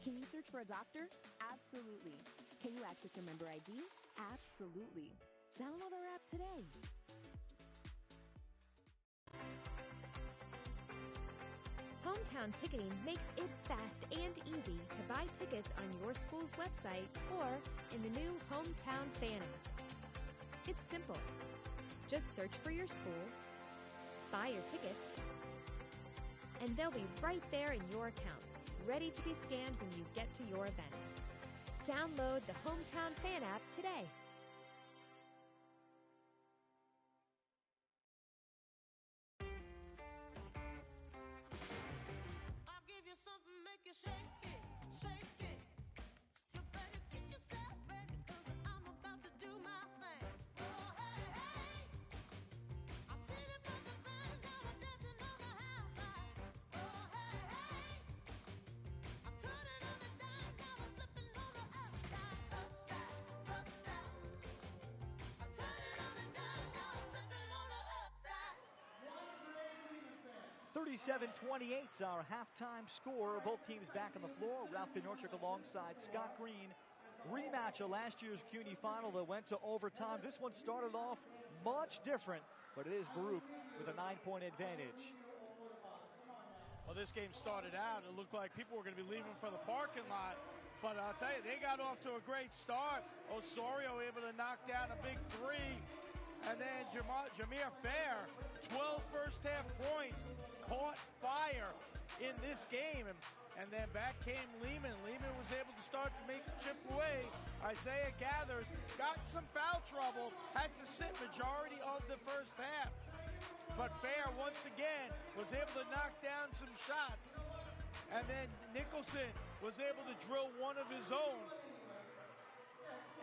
Can you search for a doctor? Absolutely. Can you access your member ID? Absolutely. Download our app today. Hometown Ticketing makes it fast and easy to buy tickets on your school's website or in the new Hometown Fan app. It's simple. Just search for your school, buy your tickets, and they'll be right there in your account, ready to be scanned when you get to your event. Download the Hometown Fan app today. I'll give you something, make you shake it, shake it. You better get yourself ready, 'cause I'm about to do my thing. Oh, hey, hey. I've seen it from the van, now I'm dancing on the half price. Oh, hey, hey. I'm turning on the dime, now I'm flipping on the upside, upside, upside. I'm turning on the dime, now I'm flipping on the upside. 37-28 is our halftime score. Both teams back on the floor. Ralph Benochik alongside Scott Green. Rematch of last year's CUNY final that went to overtime. This one started off much different, but it is Baruch with a 9-point advantage. Well, this game started out, it looked like people were going to be leaving for the parking lot. But I'll tell you, they got off to a great start. Osorio able to knock down a big three. And then Jameer Fair, 12 first-half points, caught fire in this game. And then back came Lehman. Lehman was able to start to make the chip away. Isaiah Gathers got some foul trouble, had to sit majority of the first half. But Fair, once again, was able to knock down some shots. And then Nicholson was able to drill one of his own.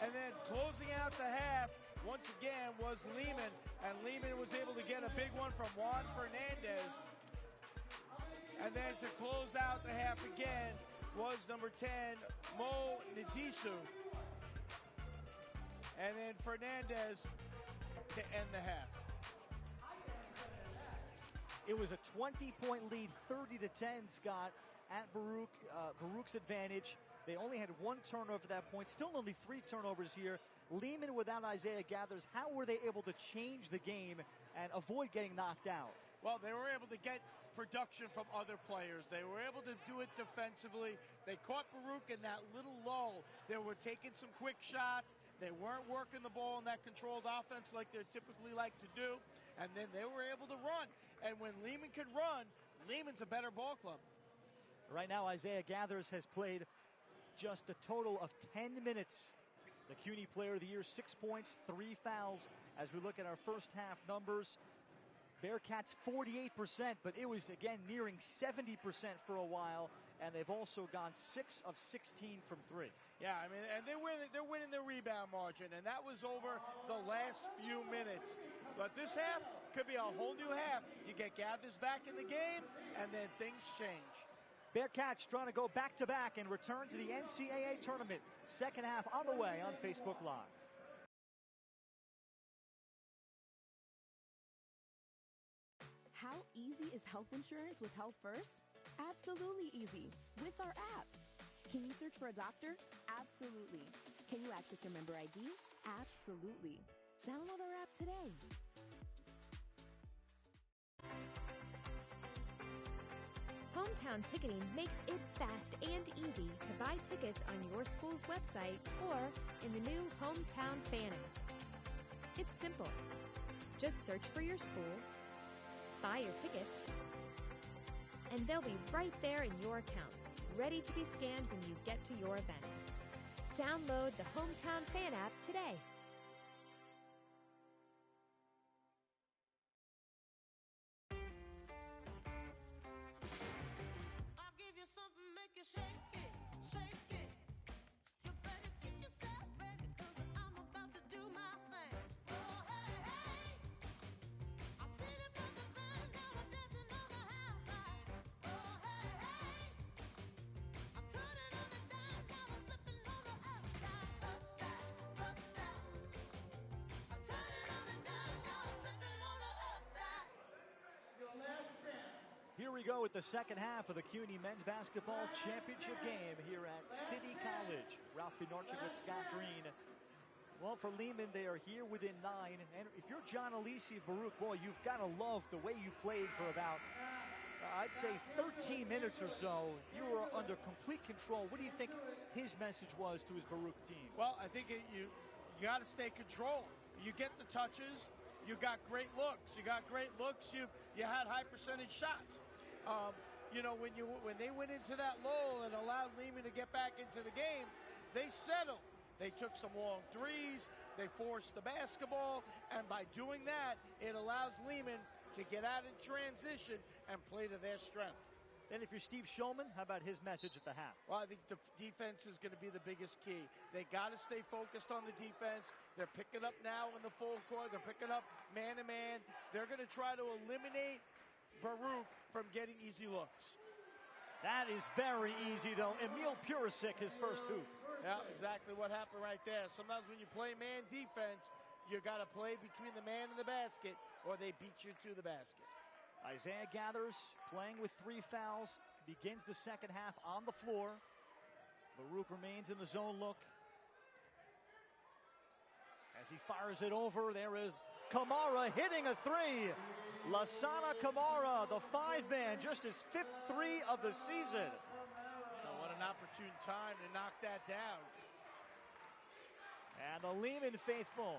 And then closing out the half, once again, was Lehman. And Lehman was able to get a big one from Juan Fernandez. And then to close out the half again was number 10, Mo Nadisu. And then Fernandez to end the half. It was a 20-point lead, 30-10, Scott, at Baruch. Baruch's advantage. They only had one turnover at that point. Still only 3 turnovers here. Lehman without Isaiah Gathers. How were they able to change the game and avoid getting knocked out? Well, they were able to get production from other players. They were able to do it defensively. They caught Baruch in that little lull. They were taking some quick shots. They weren't working the ball in that controlled offense like they typically like to do. And then they were able to run. And when Lehman could run, Lehman's a better ball club. Right now, Isaiah Gathers has played just a total of 10 minutes. The CUNY Player of the Year, 6 points, 3 fouls. As we look at our first half numbers, Bearcats 48%, but it was again nearing 70% for a while, and they've also gone 6 of 16 from 3. Yeah, I mean, and they're winning the rebound margin, and that was over the last few minutes. But this half could be a whole new half. You get Gathers back in the game, and then things change. Bearcats trying to go back-to-back and return to the NCAA tournament. Second half on the way on Facebook Live. How easy is health insurance with Healthfirst? Absolutely easy. With our app. Can you search for a doctor? Absolutely. Can you access your member ID? Absolutely. Download our app today. Hometown Ticketing makes it fast and easy to buy tickets on your school's website or in the new Hometown Fan app. It's simple. Just search for your school, buy your tickets, and they'll be right there in your account, ready to be scanned when you get to your event. Download the Hometown Fan app today. I'll give you something, make you shake it, shake it. You better get yourself ready, 'cause I'm about to do my thing. Oh, hey, hey. I've seen it from the van, now I'm dancing on the half price. Oh, hey, hey. I'm turning on the dime, now I'm flipping on the upside, upside, upside. go with the second half of the CUNY men's basketball championship game here at City College. Ralph Pinarchik with Scott Green. Well, for Lehman, they are here within 9. And if you're John Alisi Baruch, boy, you've got to love the way you played for about, I'd say, 13 minutes or so. You were under complete control. What do you think his message was to his Baruch team? Well, I think you got to stay controlled. You get the touches. You got great looks. You had high percentage shots. When they went into that lull and allowed Lehman to get back into the game, they settled. They took some long threes. They forced the basketball. And by doing that, it allows Lehman to get out in transition and play to their strength. And if you're Steve Shulman, how about his message at the half? Well, I think the defense is going to be the biggest key. They got to stay focused on the defense. They're picking up now in the full court. They're picking up man-to-man. They're going to try to eliminate Baruch from getting easy looks. That is very easy, though. Emil Purisic, his first hoop. Yeah, exactly what happened right there. Sometimes when you play man defense, you got to play between the man and the basket, or they beat you to the basket. Isaiah Gathers playing with 3 fouls, begins the second half on the floor. Baruch remains in the zone look. As he fires it over, there is Kamara hitting a 3. Lassana Kamara, the 5-man, just his 5th 3 of the season. Oh, what an opportune time to knock that down. And the Lehman faithful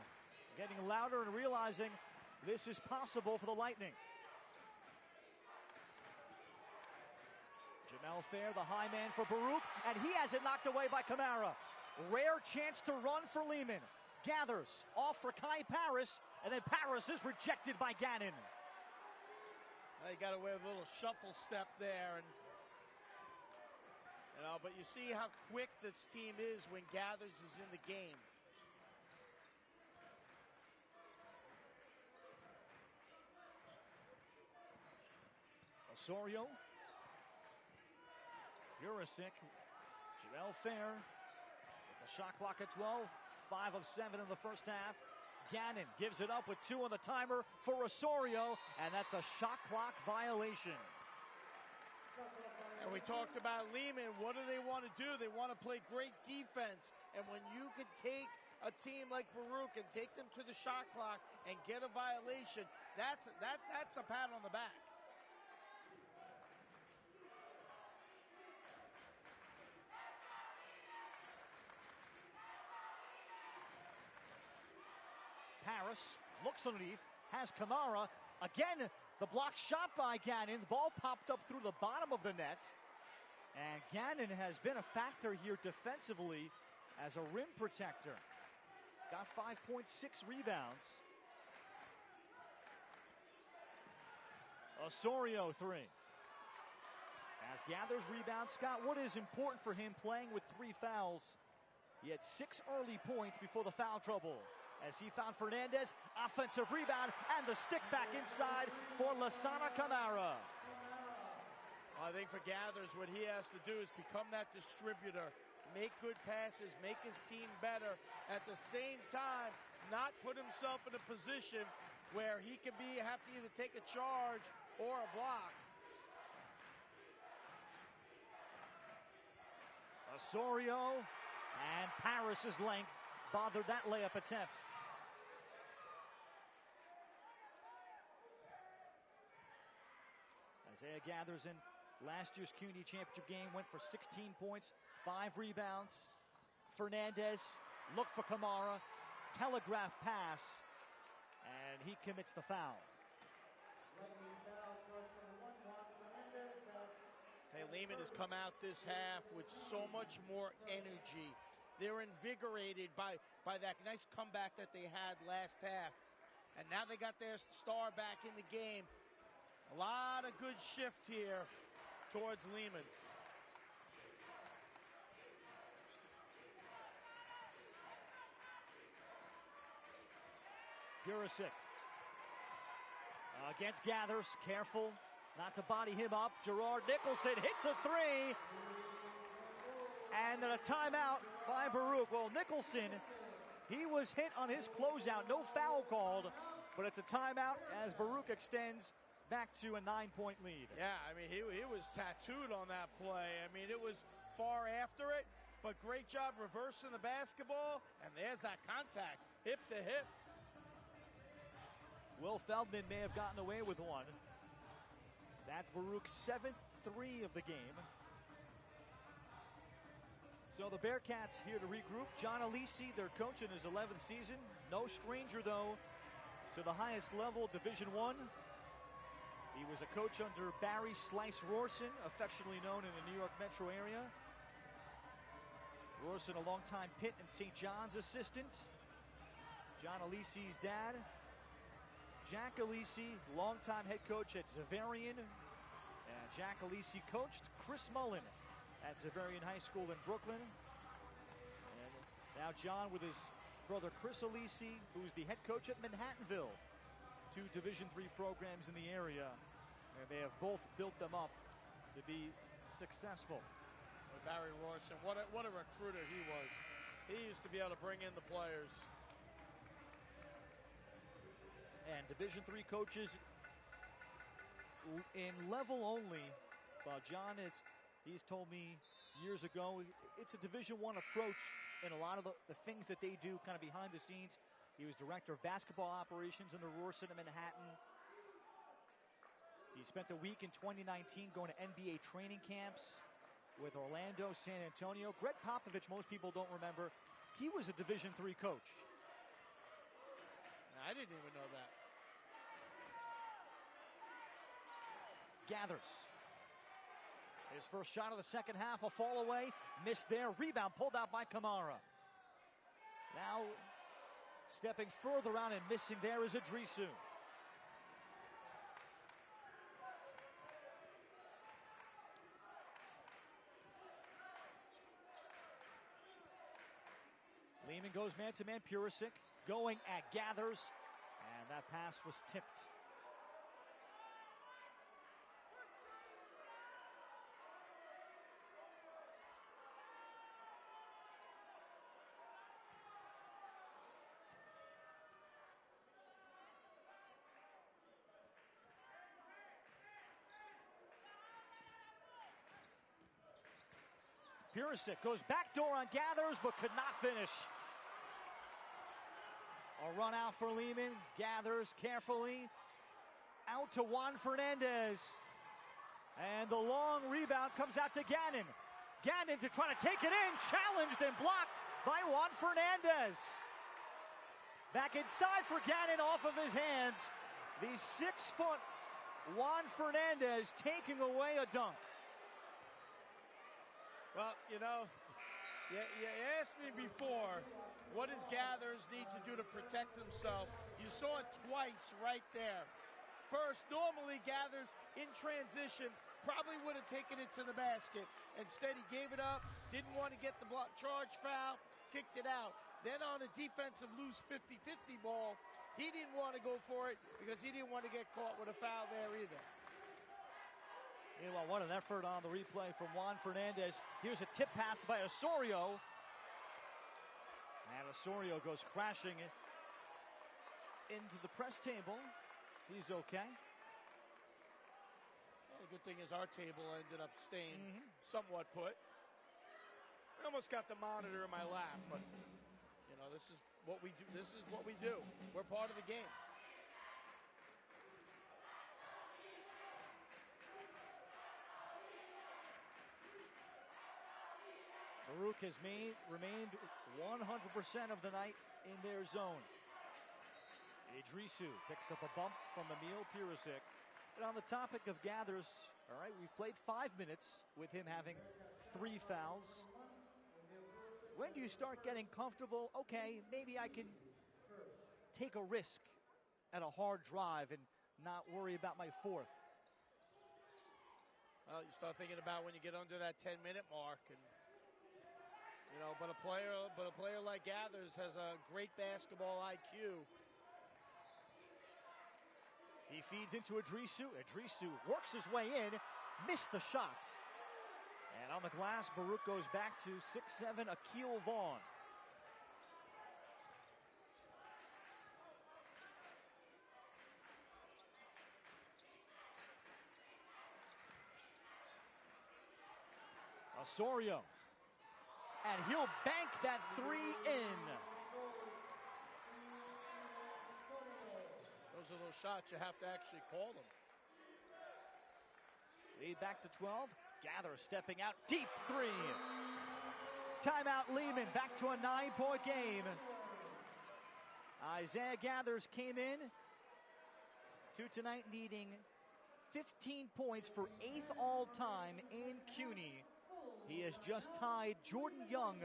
getting louder and realizing this is possible for the Lightning. Jamel Fair, the high man for Baruch, and he has it knocked away by Kamara. Rare chance to run for Lehman. Gathers off for Kai Paris, and then Paris is rejected by Gannon. They got away with a little shuffle step there, but you see how quick this team is when Gathers is in the game. Osorio, Purisic, Jamel Fair with the shot clock at 12, 5 of 7 in the first half. Gannon gives it up with 2 on the timer for Osorio, and that's a shot clock violation. And we talked about Lehman. What do they want to do? They want to play great defense. And when you can take a team like Baruch and take them to the shot clock and get a violation, that's a pat on the back. Paris looks underneath, has Kamara. Again, the block shot by Gannon. The ball popped up through the bottom of the net. And Gannon has been a factor here defensively as a rim protector. He's got 5.6 rebounds. Osorio 3. As Gathers rebounds, Scott, what is important for him playing with 3 fouls? He had 6 early points before the foul trouble. As he found Fernandez, offensive rebound, and the stick back inside for Lassana Kamara. I think for Gathers, what he has to do is become that distributor, make good passes, make his team better. At the same time, not put himself in a position where he can have to either take a charge or a block. Osorio and Paris's length bothered that layup attempt. Isaiah Gathers in last year's CUNY championship game went for 16 points, 5 rebounds. Fernandez looked for Kamara, telegraph pass, and he commits the foul. Lehman has come out this half with so much more energy. They're invigorated by that nice comeback that they had last half. And now they got their star back in the game. A lot of good shift here towards Lehman. Purisic against Gathers, careful not to body him up. Gerard Nicholson hits a 3. And then a timeout by Baruch. Well, Nicholson, he was hit on his closeout. No foul called, but it's a timeout as Baruch extends back to a 9-point lead. Yeah, I mean, he was tattooed on that play. I mean, it was far after it, but great job reversing the basketball, and there's that contact, hip to hip. Will Feldman may have gotten away with one. That's Baruch's 7th 3 of the game. So the Bearcats here to regroup. John Alisi, their coach in his 11th season. No stranger, though, to the highest level, Division I. He was a coach under Barry Slice Rorson, affectionately known in the New York metro area. Rorson, a longtime Pitt and St. John's assistant. John Alisi's dad, Jack Alisi, longtime head coach at Xaverian. And Jack Alisi coached Chris Mullen at Xaverian High School in Brooklyn. And now John with his brother Chris Alisi, who's the head coach at Manhattanville. 2 Division III programs in the area. And they have both built them up to be successful. Well, Barry Rorson, what a recruiter he was. He used to be able to bring in the players. And Division III coaches in level only. But John he's told me years ago, it's a Division I approach in a lot of the things that they do kind of behind the scenes. He was director of basketball operations under Rorson in Manhattan. He spent a week in 2019 going to NBA training camps with Orlando, San Antonio. Greg Popovich, most people don't remember, he was a Division III coach. I didn't even know that. Gathers. His first shot of the second half, a fall away, missed there. Rebound pulled out by Kamara. Now stepping further out and missing there is Idrisu. Lehman goes man-to-man. Purisic going at Gathers, and that pass was tipped. Purisic goes backdoor on Gathers, but could not finish. A run out for Lehman. Gathers carefully. Out to Juan Fernandez. And the long rebound comes out to Gannon. Gannon to try to take it in. Challenged and blocked by Juan Fernandez. Back inside for Gannon off of his hands. The 6-foot Juan Fernandez taking away a dunk. Well, you know, you asked me before, what does Gathers need to do to protect himself? You saw it twice right there. First, normally Gathers in transition probably would have taken it to the basket. Instead, he gave it up, didn't want to get the block charge foul, kicked it out. Then on a defensive loose 50-50 ball, he didn't want to go for it because he didn't want to get caught with a foul there either. Meanwhile, what an effort on the replay from Juan Fernandez. Here's a tip pass by Osorio. And Osorio goes crashing into the press table. He's okay. Well, the good thing is our table ended up staying somewhat put. I almost got the monitor in my lap, but you know, this is what we do. This is what we do. We're part of the game. Baruch has remained 100% of the night in their zone. Idrisu picks up a bump from Emil Purisic. And on the topic of Gathers, all right, we've played 5 minutes with him having 3 fouls. When do you start getting comfortable? Okay, maybe I can take a risk at a hard drive and not worry about my 4th. Well, you start thinking about when you get under that 10-minute mark, and you know, but a player like Gathers has a great basketball IQ. He feeds into Idrisu. Idrisu works his way in, missed the shot. And on the glass, Baruch goes back to 6'7", Akil Vaughn. Osorio. And he'll bank that three in. Those are those shots you have to actually call them. Lead back to 12. Gather stepping out. Deep three. Timeout Lehman. Back to a 9-point game. Isaiah Gathers came in to tonight needing 15 points for 8th all-time in CUNY. He has just tied Jordan Young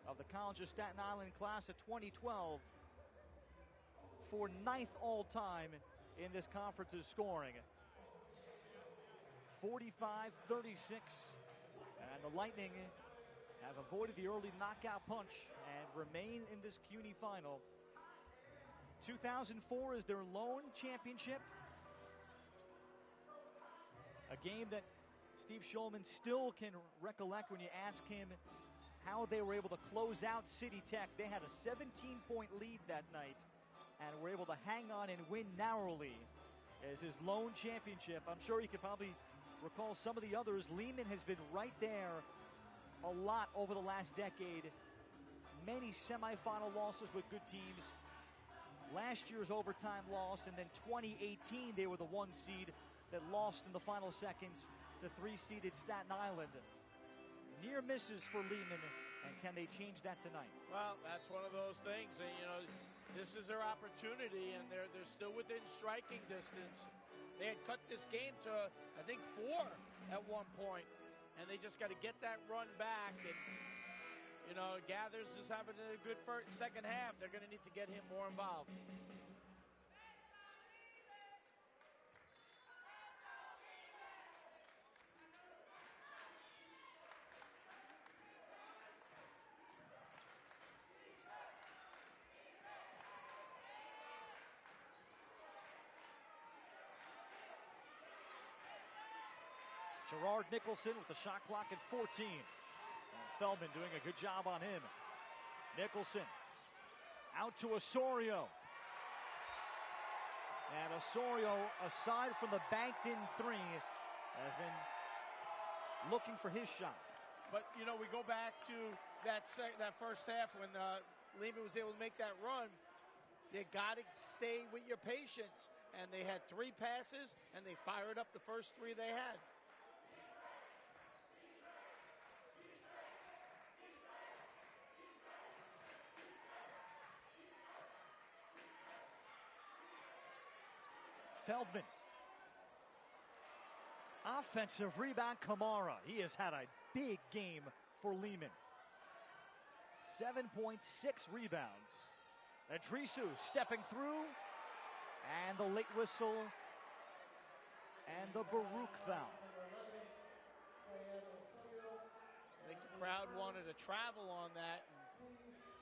of the College of Staten Island class of 2012 for 9th all-time in this conference's scoring. 45-36, and the Lightning have avoided the early knockout punch and remain in this CUNY final. 2004 is their lone championship. A game that Steve Schulman still can recollect when you ask him how they were able to close out City Tech. They had a 17-point lead that night and were able to hang on and win narrowly as his lone championship. I'm sure he could probably recall some of the others. Lehman has been right there a lot over the last decade. Many semifinal losses with good teams. Last year's overtime loss, and then 2018 they were the 1 seed that lost in the final seconds to 3-seeded Staten Island. Near misses for Lehman, and can they change that tonight? Well, that's one of those things, and this is their opportunity, and they're still within striking distance. They had cut this game to, I think, 4 at one point, and they just got to get that run back. And Gathers is having a good second half. They're going to need to get him more involved. Gerard Nicholson with the shot clock at 14. And Feldman doing a good job on him. Nicholson out to Osorio. And Osorio, aside from the banked-in three, has been looking for his shot. But, we go back to that first half when Lehman was able to make that run. You got to stay with your patience. And they had 3 passes, and they fired up the first 3 they had. Feldman. Offensive rebound, Kamara. He has had a big game for Lehman. 7.6 rebounds. Adrisu stepping through. And the late whistle. And the Baruch foul. I think the crowd wanted to travel on that.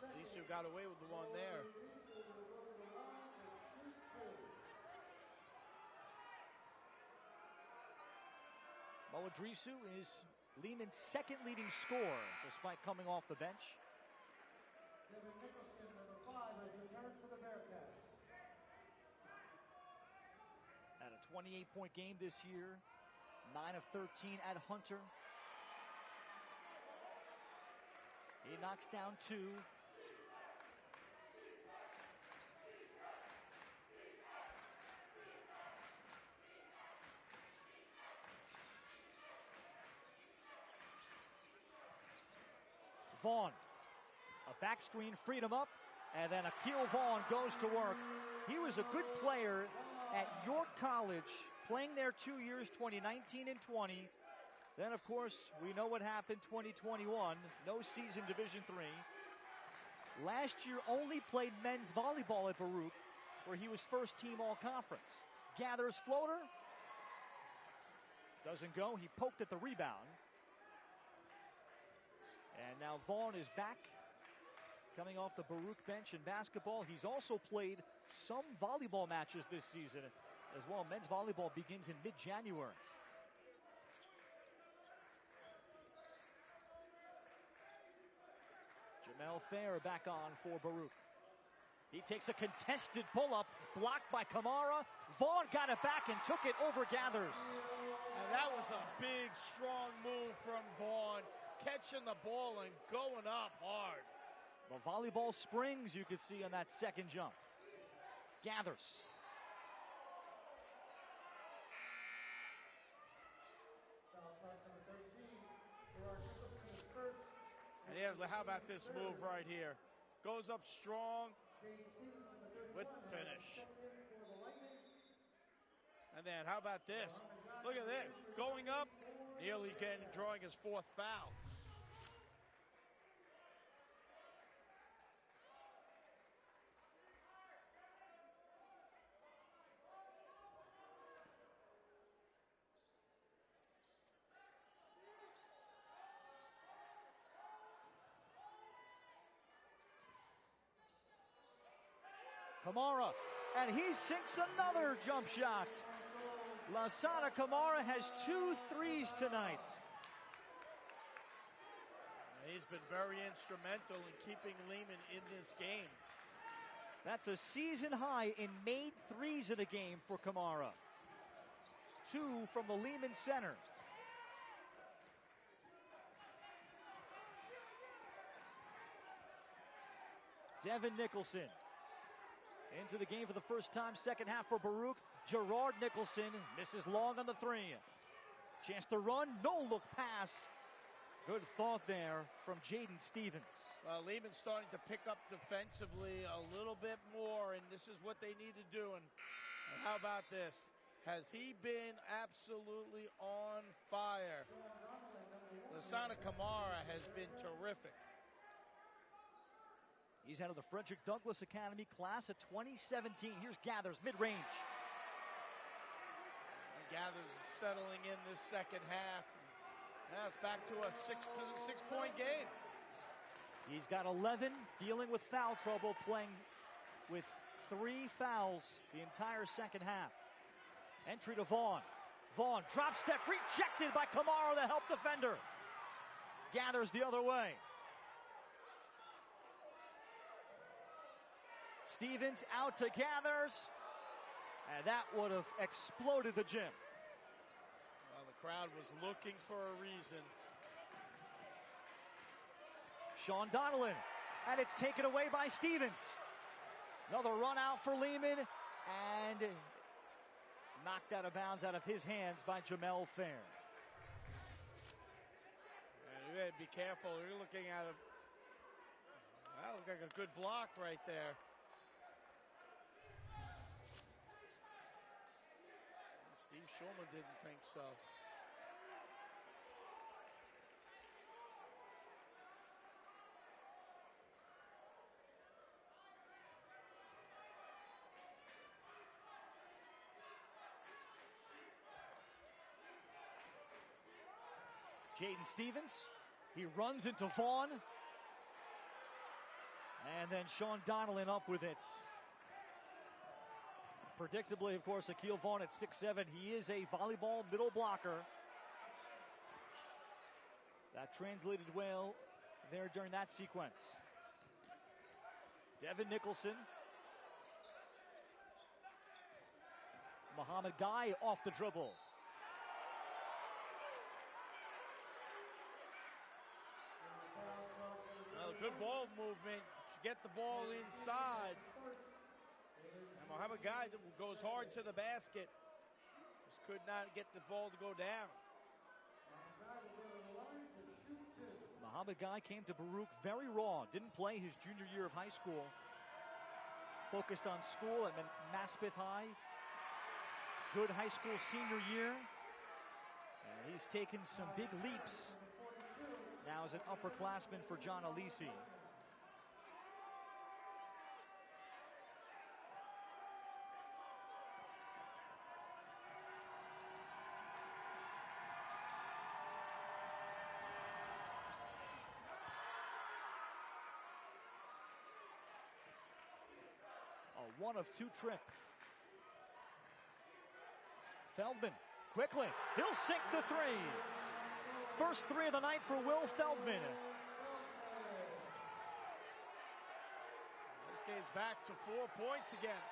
And Adrisu got away with the one there. Mo Adrisu is Lehman's second leading scorer, despite coming off the bench. Had a 28-point game this year, 9 of 13 at Hunter. He knocks down 2. Vaughn, a back screen freed him up, and then Akil Vaughn goes to work. He was a good player at York College, playing there 2 years, 2019 and 20. Then, of course, we know what happened 2021, no season Division III. Last year only played men's volleyball at Baruch, where he was first team all-conference. Gathers floater, doesn't go, he poked at the rebound. And now Vaughn is back, coming off the Baruch bench in basketball. He's also played some volleyball matches this season as well. Men's volleyball begins in mid-January. Jamel Fair back on for Baruch. He takes a contested pull-up, blocked by Kamara. Vaughn got it back and took it over Gathers. And that was a big, strong move from Vaughn. catching the ball and going up hard. The volleyball springs you could see on that second jump. Gathers. And yeah, how about this move right here? Goes up strong with finish. And then how about this? Look at this. Going up, nearly drawing his fourth foul. Kamara, and he sinks another jump shot. Lasana Kamara has 2 threes tonight. He's been very instrumental in keeping Lehman in this game. That's a season high in made threes in a game for Kamara. 2 from the Lehman Center. Devin Nicholson into the game for the first time, second half for Baruch. Gerard Nicholson misses long on the 3. Chance to run, no look pass. Good thought there from Jaden Stevens. Well, Lehman's starting to pick up defensively a little bit more, and this is what they need to do. And how about this? Has he been absolutely on fire? Lasana Kamara has been terrific. He's out of the Frederick Douglass Academy class of 2017. Here's Gathers, mid-range. Gathers settling in this second half. Now it's back to a six-point game. He's got 11, dealing with foul trouble, playing with 3 fouls the entire second half. Entry to Vaughn. Vaughn, drop step, rejected by Kamara, the help defender. Gathers the other way. Stevens out to Gathers, and that would have exploded the gym. Well, the crowd was looking for a reason. Sean Donnellan, and it's taken away by Stevens. Another run out for Lehman, and knocked out of bounds out of his hands by Jamel Fair. And you gotta be careful. You're looking at a, that looked like a good block right there. Steve Schulman didn't think so. Jaden Stevens, he runs into Vaughn. And then Sean Donnellan up with it. Predictably, of course, Akil Vaughn at 6'7". He is a volleyball middle blocker. That translated well there during that sequence. Devin Nicholson. Muhammad Guy off the dribble. Well, good ball movement to get the ball inside. And Muhammad Guy goes hard to the basket. Just could not get the ball to go down. Muhammad Guy came to Baruch very raw. Didn't play his junior year of high school. Focused on school at Maspeth High. Good high school senior year. And he's taken some big leaps now as an upperclassman for John Alisi. A 1 of 2 trip. Feldman, quickly, he'll sink the 3. First 3 of the night for Will Feldman. This game's back to 4 points again.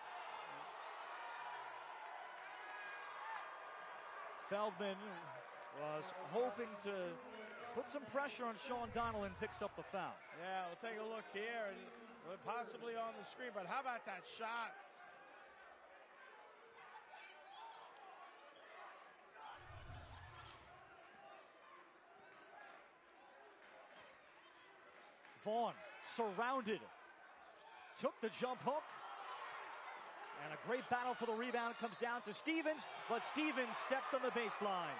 Feldman was hoping to put some pressure on Sean Donnellan, picks up the foul. Yeah, we'll take a look here, and possibly on the screen, but how about that shot? Vaughn surrounded, took the jump hook, and a great battle for the rebound. Comes down to Stevens, but Stevens stepped on the baseline.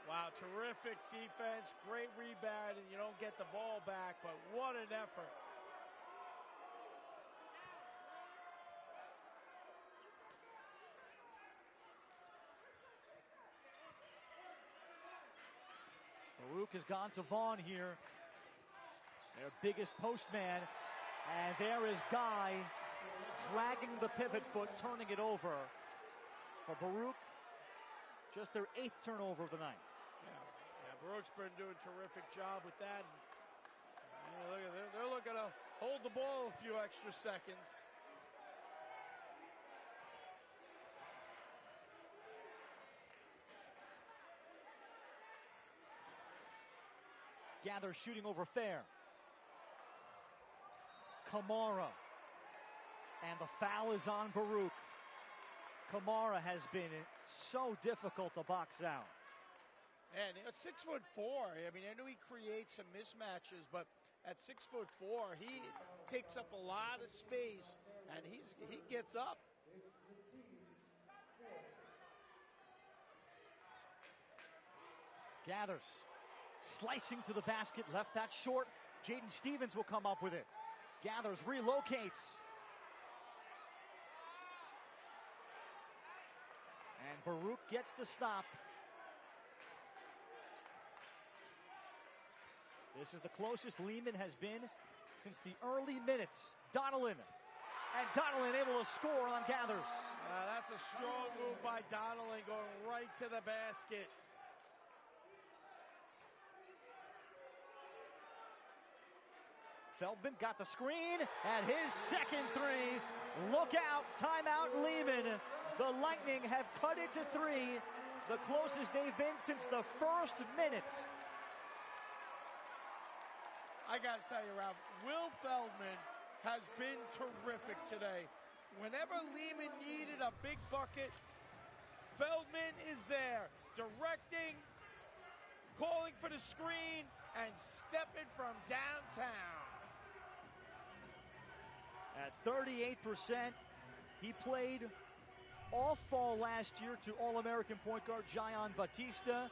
Wow, terrific defense, great rebound, and you don't get the ball back, but what an effort. Baruch has gone to Vaughn here, their biggest postman, and there is Guy dragging the pivot foot, turning it over for Baruch. Just their 8th turnover of the night. Yeah, Baruch's been doing a terrific job with that. And, they're looking to hold the ball a few extra seconds. Gather shooting over Fair. Kamara. And the foul is on Baruch. Kamara has been so difficult to box out. And at 6'4", I mean, I know he creates some mismatches, but at 6'4", he takes up a lot of space, and he gets up. Gathers, slicing to the basket, left that short. Jaden Stevens will come up with it. Gathers, relocates. And Baruch gets the stop. This is the closest Lehman has been since the early minutes. Donnellan. And Donnellan able to score on Gathers. That's a strong move by Donnellan, going right to the basket. Feldman got the screen, and his second three. Look out, timeout Lehman. The Lightning have cut it to 3, the closest they've been since the first minute. I got to tell you, Ralph, Will Feldman has been terrific today. Whenever Lehman needed a big bucket, Feldman is there, directing, calling for the screen, and stepping from downtown. At 38%, he played off-ball last year to All-American point guard Jayon Batista.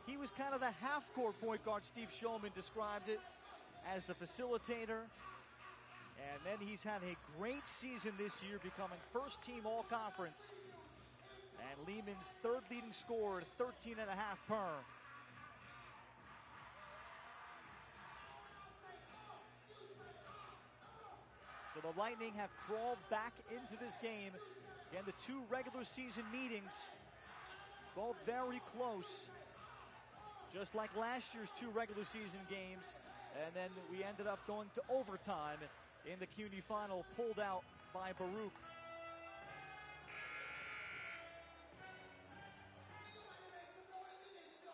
He was kind of the half-court point guard. Steve Shulman described it as the facilitator. And then he's had a great season this year, becoming first-team All-Conference. And Lehman's third leading scorer, 13.5 per. So the Lightning have crawled back into this game. Again, the 2 regular season meetings, both very close. Just like last year's 2 regular season games. And then we ended up going to overtime in the CUNY final, pulled out by Baruch.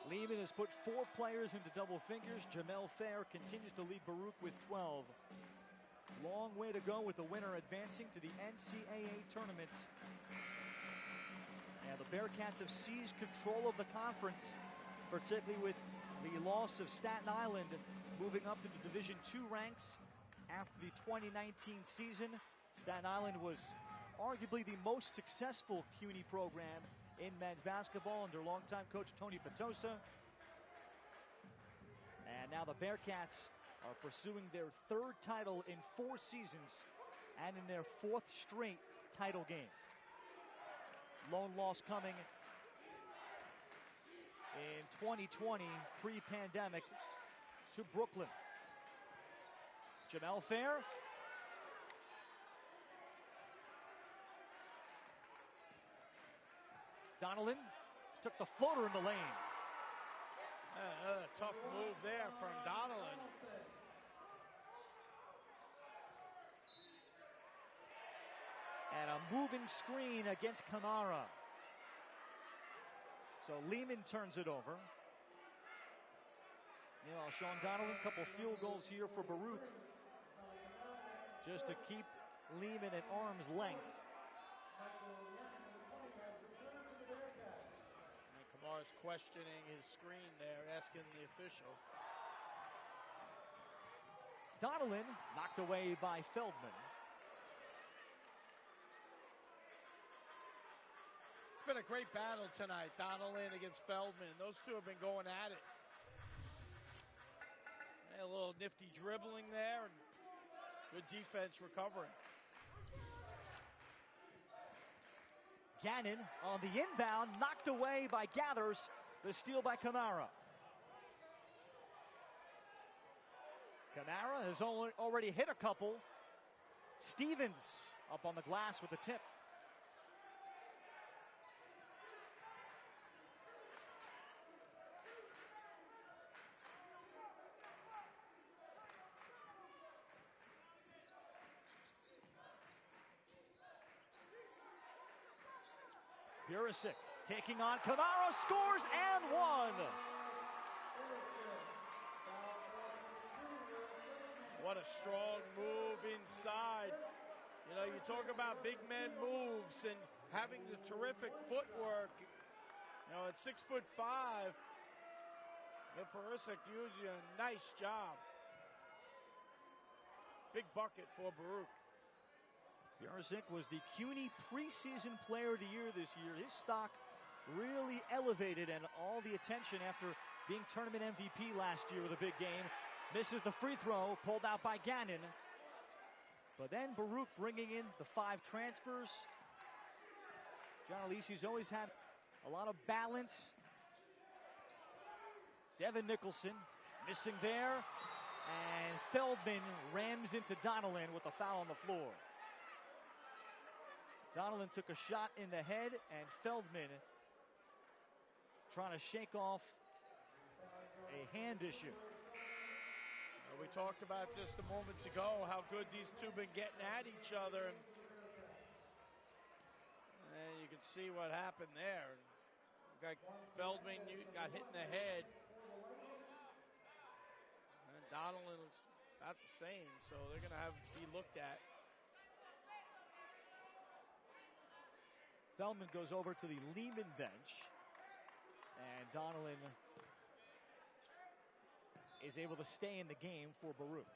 Lehman has put 4 players into double figures. Jamel Fair continues to lead Baruch with 12. Long way to go with the winner advancing to the NCAA tournament. And the Bearcats have seized control of the conference, particularly with the loss of Staten Island, moving up to the Division II ranks after the 2019 season. Staten Island was arguably the most successful CUNY program in men's basketball under longtime coach Tony Petosa. And now the Bearcats are pursuing their 3rd title in 4 seasons and in their 4th straight title game. Lone loss coming in 2020, pre-pandemic, to Brooklyn. Jamel Fair. Donnellan took the floater in the lane. Tough move there from Donnellan. And a moving screen against Kamara. So Lehman turns it over. Meanwhile, Sean Donovan, a couple field goals here for Baruch, just to keep Lehman at arm's length. And Kamara's questioning his screen there, asking the official. Donovan knocked away by Feldman. It's been a great battle tonight, Donnellan against Feldman. Those two have been going at it. A little nifty dribbling there, and good defense recovering. Gannon on the inbound, knocked away by Gathers. The steal by Kamara. Kamara has already hit a couple. Stevens up on the glass with the tip. Burisic taking on Kamara, scores and one. What a strong move inside. You know, you talk about big men moves and having the terrific footwork. You know, at 6'5", Burisic usually a nice job. Big bucket for Baruch. Burisic was the CUNY preseason player of the year this year. His stock really elevated, and all the attention after being tournament MVP last year with a big game. Misses the free throw, pulled out by Gannon. But then Baruch bringing in the 5 transfers. John Alisi's always had a lot of balance. Devin Nicholson missing there. And Feldman rams into Donnellan with a foul on the floor. Donnellan took a shot in the head, and Feldman trying to shake off a hand issue. We talked about just a moments ago how good these two been getting at each other. And you can see what happened there. Feldman got hit in the head. And Donnellan looks about the same, so they're going to be looked at. Feldman goes over to the Lehman bench, and Donnellan is able to stay in the game for Baruch.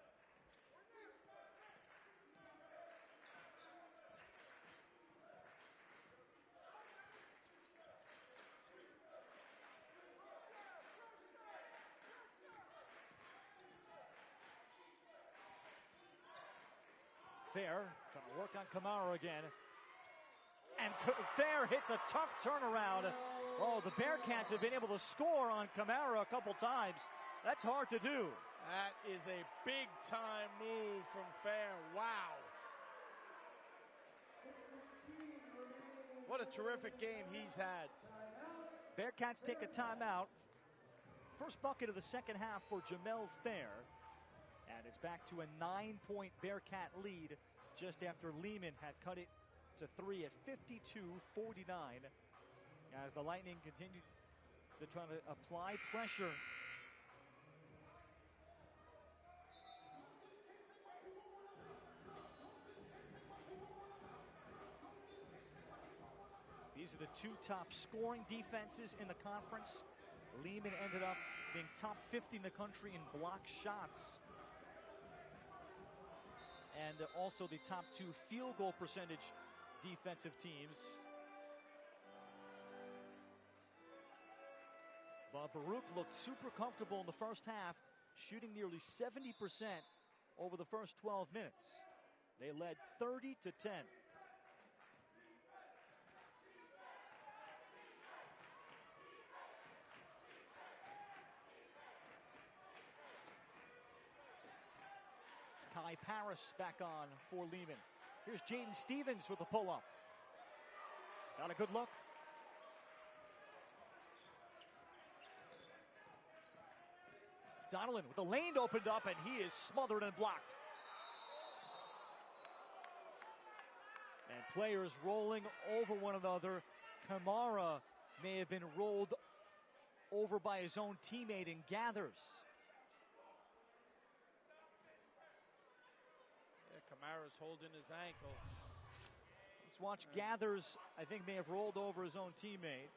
Fair trying to work on Kamara again. And Fair hits a tough turnaround. Oh, the Bearcats have been able to score on Kamara a couple times. That's hard to do. That is a big-time move from Fair. Wow. What a terrific game he's had. Bearcats take a timeout. First bucket of the second half for Jamel Fair. And it's back to a 9-point Bearcat lead just after Lehman had cut it to 3 at 52-49. As the Lightning continue to try to apply pressure. These are the 2 top scoring defenses in the conference. Lehman ended up being top 50 in the country in block shots. And also the top 2 field goal percentage defensive teams. But Baruch looked super comfortable in the first half, shooting nearly 70% over the first 12 minutes. They led 30-10. Kai Paris back on for Lehman. Here's Jaden Stevens with a pull-up. Got a good look. Donnellan with the lane opened up, and he is smothered and blocked. And players rolling over one another. Kamara may have been rolled over by his own teammate and Gathers. Yeah, Kamara's holding his ankle. Let's watch Gathers, I think, may have rolled over his own teammate.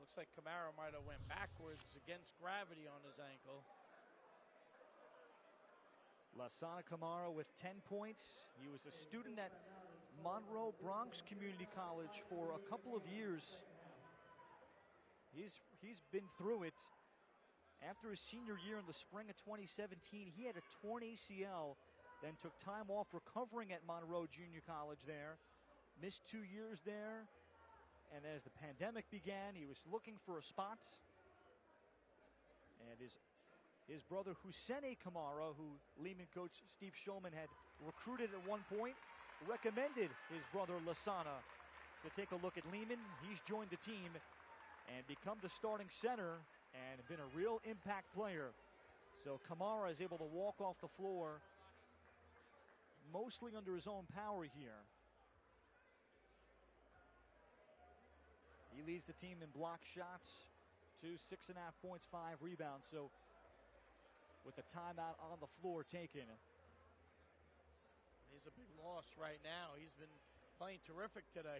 Looks like Kamara might have went backwards against gravity on his ankle. Lassana Kamara with 10 points. He was a student at Monroe Bronx Community College for a couple of years. He's been through it. After his senior year in the spring of 2017, he had a torn ACL, then took time off recovering at Monroe Junior College there. Missed 2 years there. And as the pandemic began, he was looking for a spot. And his brother Hussein Kamara, who Lehman coach Steve Shulman had recruited at one point, recommended his brother Lassana to take a look at Lehman. He's joined the team and become the starting center and been a real impact player. So Kamara is able to walk off the floor mostly under his own power here. He leads the team in block shots, 6.5 points, 5 rebounds. So with the timeout on the floor taken. He's a big loss right now. He's been playing terrific today.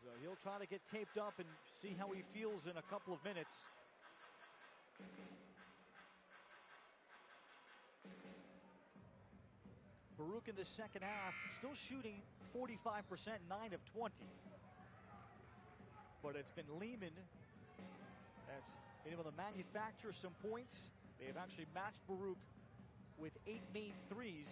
So he'll try to get taped up and see how he feels in a couple of minutes. Baruch in the second half, still shooting 45%, 9 of 20. But it's been Lehman that's been able to manufacture some points. They have actually matched Baruch with 8 made threes.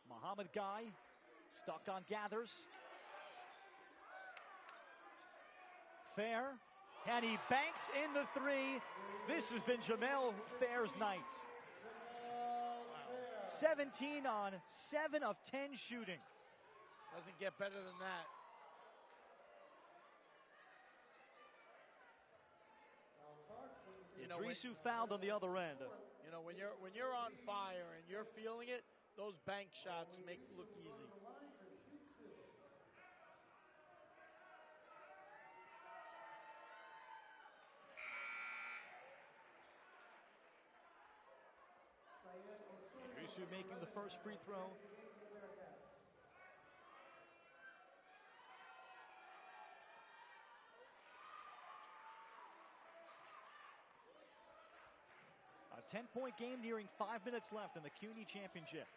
Muhammad Guy stuck on Gathers. Fair, and he banks in the three. This has been Jamel Fair's night. 17 on 7 of 10 shooting. Doesn't get better than that. Idrisu fouled on the other end. You know, when you're on fire and you're feeling it, those bank shots make it look easy. Idrisu making the first free throw. A 10-point game nearing 5 minutes left in the CUNY championship.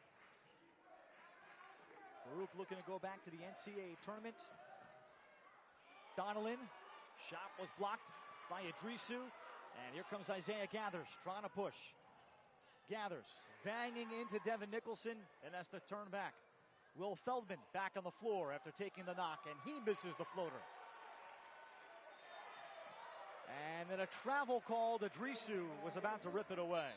Baruch looking to go back to the NCAA tournament. Donnellan, shot was blocked by Idrisu. And here comes Isaiah Gathers trying to push. Gathers banging into Devin Nicholson and has to turn back. Will Feldman back on the floor after taking the knock, and he misses the floater. And then a travel call. Idrisu was about to rip it away.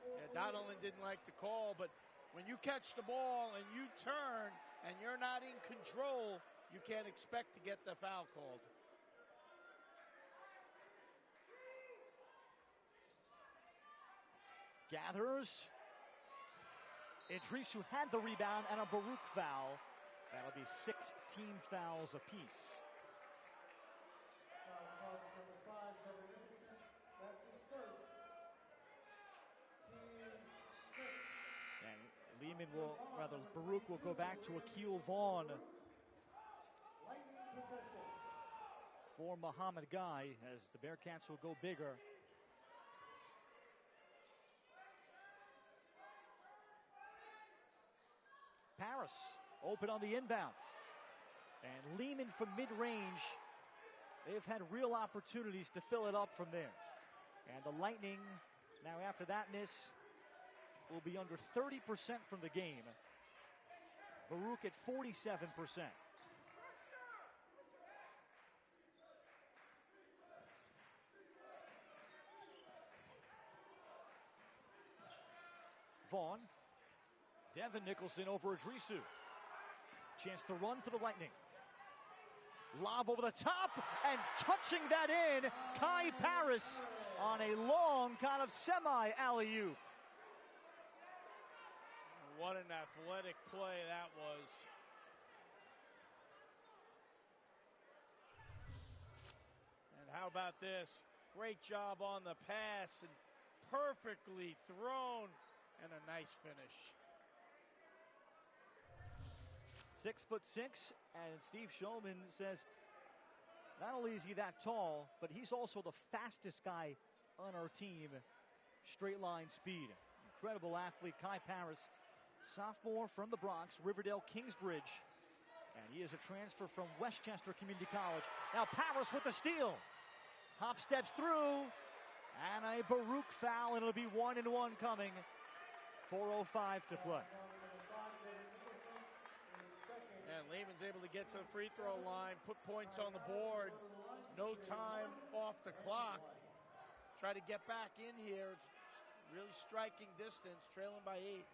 Yeah, Donnellan didn't like the call, but when you catch the ball and you turn and you're not in control, you can't expect to get the foul called. Gathers. Idrisu had the rebound and a Baruch foul. That'll be 6 team fouls apiece. And Lehman Baruch will go back to Akil Vaughn for Muhammad Guy as the Bearcats will go bigger. Paris open on the inbound. And Lehman from mid-range, they've had real opportunities to fill it up from there. And the Lightning Now after that miss, will be under 30% from the game. Baruch at 47%. Vaughn. Devin Nicholson over Adrisu. Chance to run for the Lightning. Lob over the top and touching that in, Kai Paris on a long kind of semi-alley-oop. What an athletic play that was. And how about this? Great job on the pass and perfectly thrown and a nice finish. 6'6", and Steve Shulman says not only is he that tall, but he's also the fastest guy on our team. Straight line speed. Incredible athlete, Kai Paris, sophomore from the Bronx, Riverdale Kingsbridge. And he is a transfer from Westchester Community College. Now Paris with the steal. Hop steps through, and a Baruch foul, and it'll be 1-1 coming. 4:05 to play. And Lehman's able to get to the free throw line, put points on the board. No time off the clock. Try to get back in here. It's really striking distance, trailing by 8.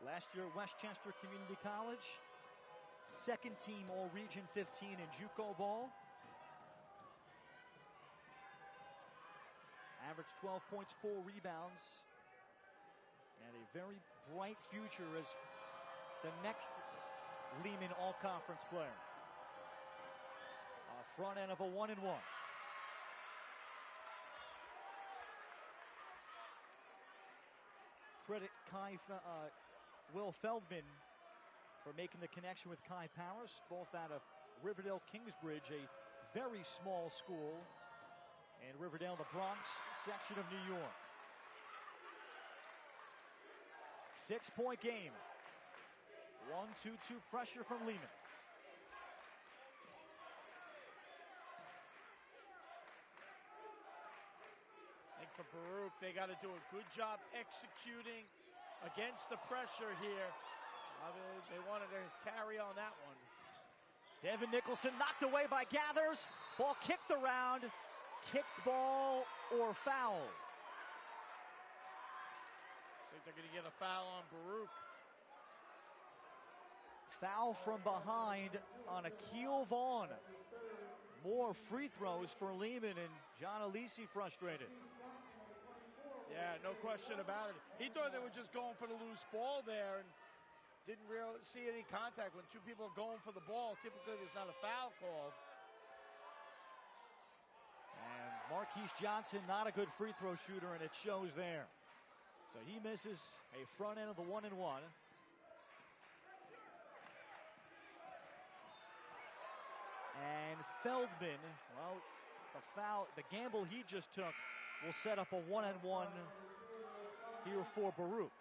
Last year, Westchester Community College, second team All-Region 15 in JUCO ball. Average 12 points, 4 rebounds. And a very bright future as the next Lehman All-Conference player. Front end of a 1-1. Credit Will Feldman for making the connection with Kai Paris, both out of Riverdale Kingsbridge, a very small school, and Riverdale, the Bronx section of New York. 6-point game. 1-2-2 pressure from Lehman. I think for Baruch, they got to do a good job executing against the pressure here. They wanted to carry on that one. Devin Nicholson knocked away by Gathers. Ball kicked around. Kicked ball or foul. I think they're going to get a foul on Baruch. Foul from behind on Akil Vaughn. More free throws for Lehman, and John Alisi frustrated. Yeah, no question about it. He thought they were just going for the loose ball there and didn't really see any contact. When two people are going for the ball, typically there's not a foul call. And Marquise Johnson, not a good free throw shooter, and it shows there. So he misses a front end of the 1-1. And Feldman, well, the foul, the gamble he just took will set up a 1-1 here for Baruch.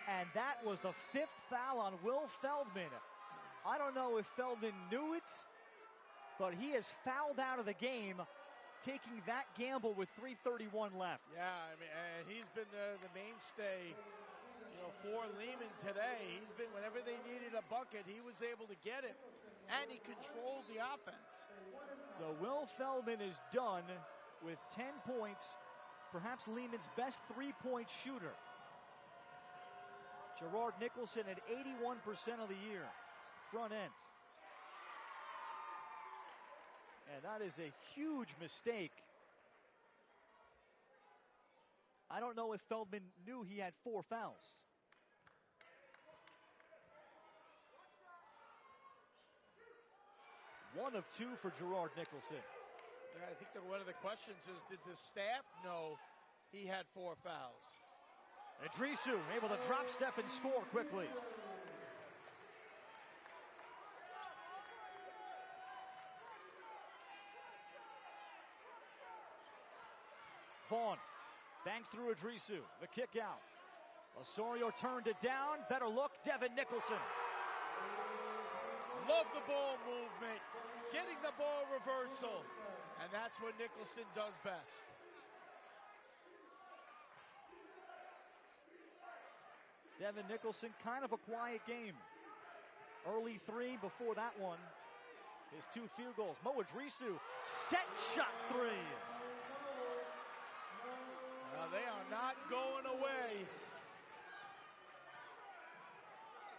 And that was the 5th foul on Will Feldman. I don't know if Feldman knew it, but he has fouled out of the game, taking that gamble with 3:31 left. Yeah, I mean, and he's been the mainstay, for Lehman today. He's been, whenever they needed a bucket, he was able to get it, and he controlled the offense. So Will Feldman is done with 10 points, perhaps Lehman's best three-point shooter. Gerard Nicholson at 81% of the year, front end. And that is a huge mistake. I don't know if Feldman knew he had 4 fouls. One of 2 for Gerard Nicholson. Yeah, I think that one of the questions is, did the staff know he had 4 fouls? Adrisu able to drop step and score quickly. Vaughn bangs through Adrisu. The kick out. Osorio turned it down. Better look, Devin Nicholson. Love the ball movement. Getting the ball reversal. And that's what Nicholson does best. Devin Nicholson, kind of a quiet game. Early three before that one. His 2 field goals. Mo Idrisu, set shot three. Now they are not going away.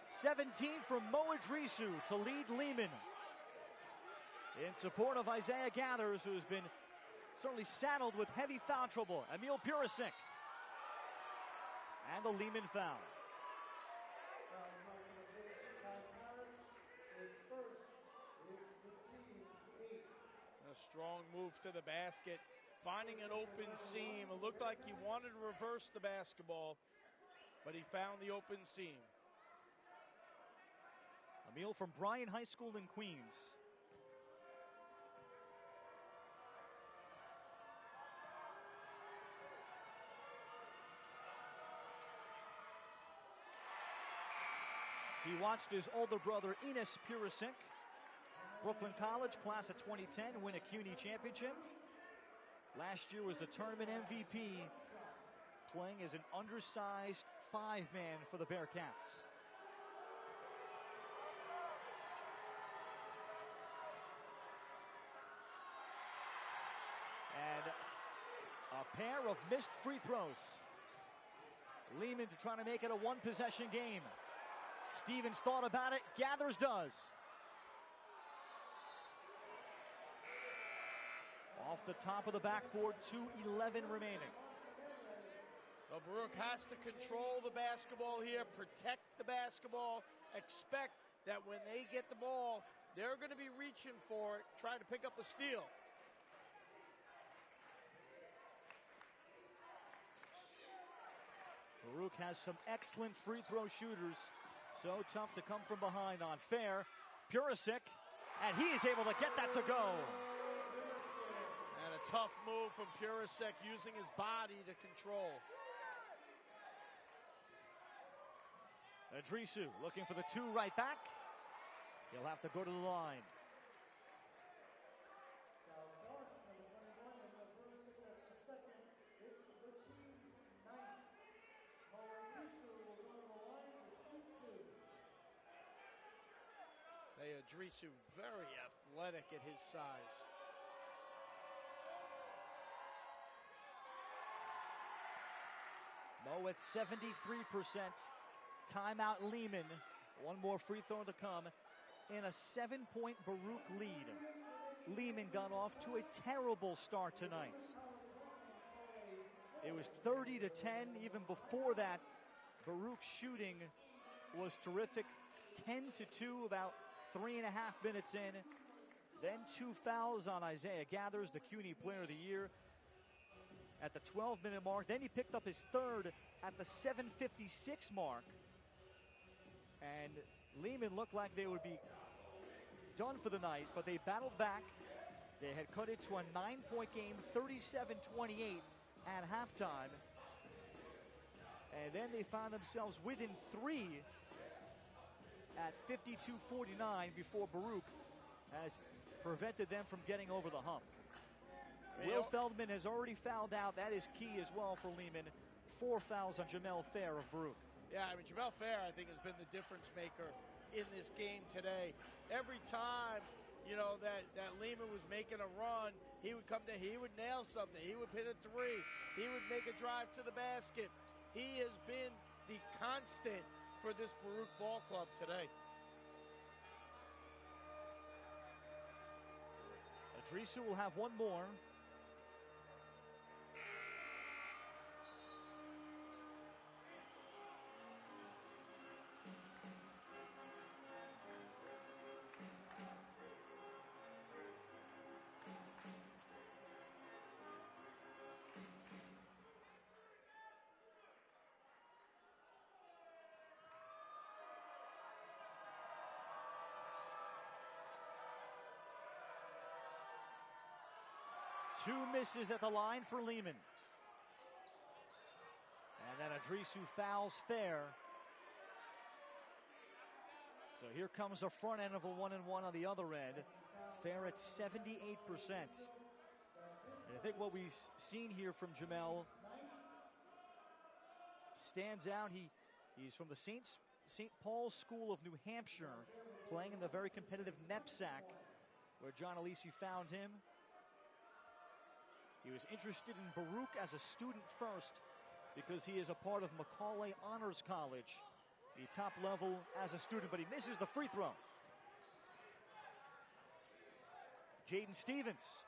17 from Mo Idrisu to lead Lehman. In support of Isaiah Gathers, who's been certainly saddled with heavy foul trouble. Emil Purisic. And the Lehman foul. A strong move to the basket, finding an open seam. It looked like he wanted to reverse the basketball, but he found the open seam. Emil from Bryan High School in Queens. He watched his older brother Enes Purisic, Brooklyn College, class of 2010, win a CUNY championship. Last year was the tournament MVP, playing as an undersized 5-man for the Bearcats. And a pair of missed free throws. Lehman trying to make it a one-possession game. Stevens thought about it. Gathers does. Off the top of the backboard, 2:11 remaining. Well, Baruch has to control the basketball here, protect the basketball, expect that when they get the ball, they're going to be reaching for it, trying to pick up a steal. Baruch has some excellent free throw shooters. So tough to come from behind on. Fair, Purisic, and he's able to get that to go. And a tough move from Purisic, using his body to control. Idrisu looking for the 2 right back. He'll have to go to the line. Idrisu, very athletic at his size. Mo at 73%. Timeout Lehman. One more free throw to come in a 7-point Baruch lead. Lehman got off to a terrible start tonight. It was 30-10. Even before that, Baruch shooting was terrific. 10-2, about 3.5 minutes in. Then 2 fouls on Isaiah Gathers, the CUNY Player of the Year, at the 12-minute mark. Then he picked up his third at the 7:56 mark. And Lehman looked like they would be done for the night, but they battled back. They had cut it to a 9-point game, 37-28 at halftime. And then they found themselves within 3 at 52-49 before Baruch has prevented them from getting over the hump. Will Feldman has already fouled out. That is key as well for Lehman. 4 fouls on Jamel Fair of Baruch. Yeah, I mean, Jamel Fair, I think, has been the difference maker in this game today. Every time, you know, that Lehman was making a run, he would come to, he would nail something. He would hit a 3. He would make a drive to the basket. He has been the constant for this Baruch ball club today. Idrisu will have one more. Two misses at the line for Lehman. And then Idrisu fouls Fair. So here comes a front end of a 1-and-1 on the other end. Fair at 78%. And I think what we've seen here from Jamel stands out. He's from the St. Paul's School of New Hampshire, playing in the very competitive NEPSAC, where John Alisi found him. He was interested in Baruch as a student first because he is a part of Macaulay Honors College, the top level as a student, but he misses the free throw. Jaden Stevens,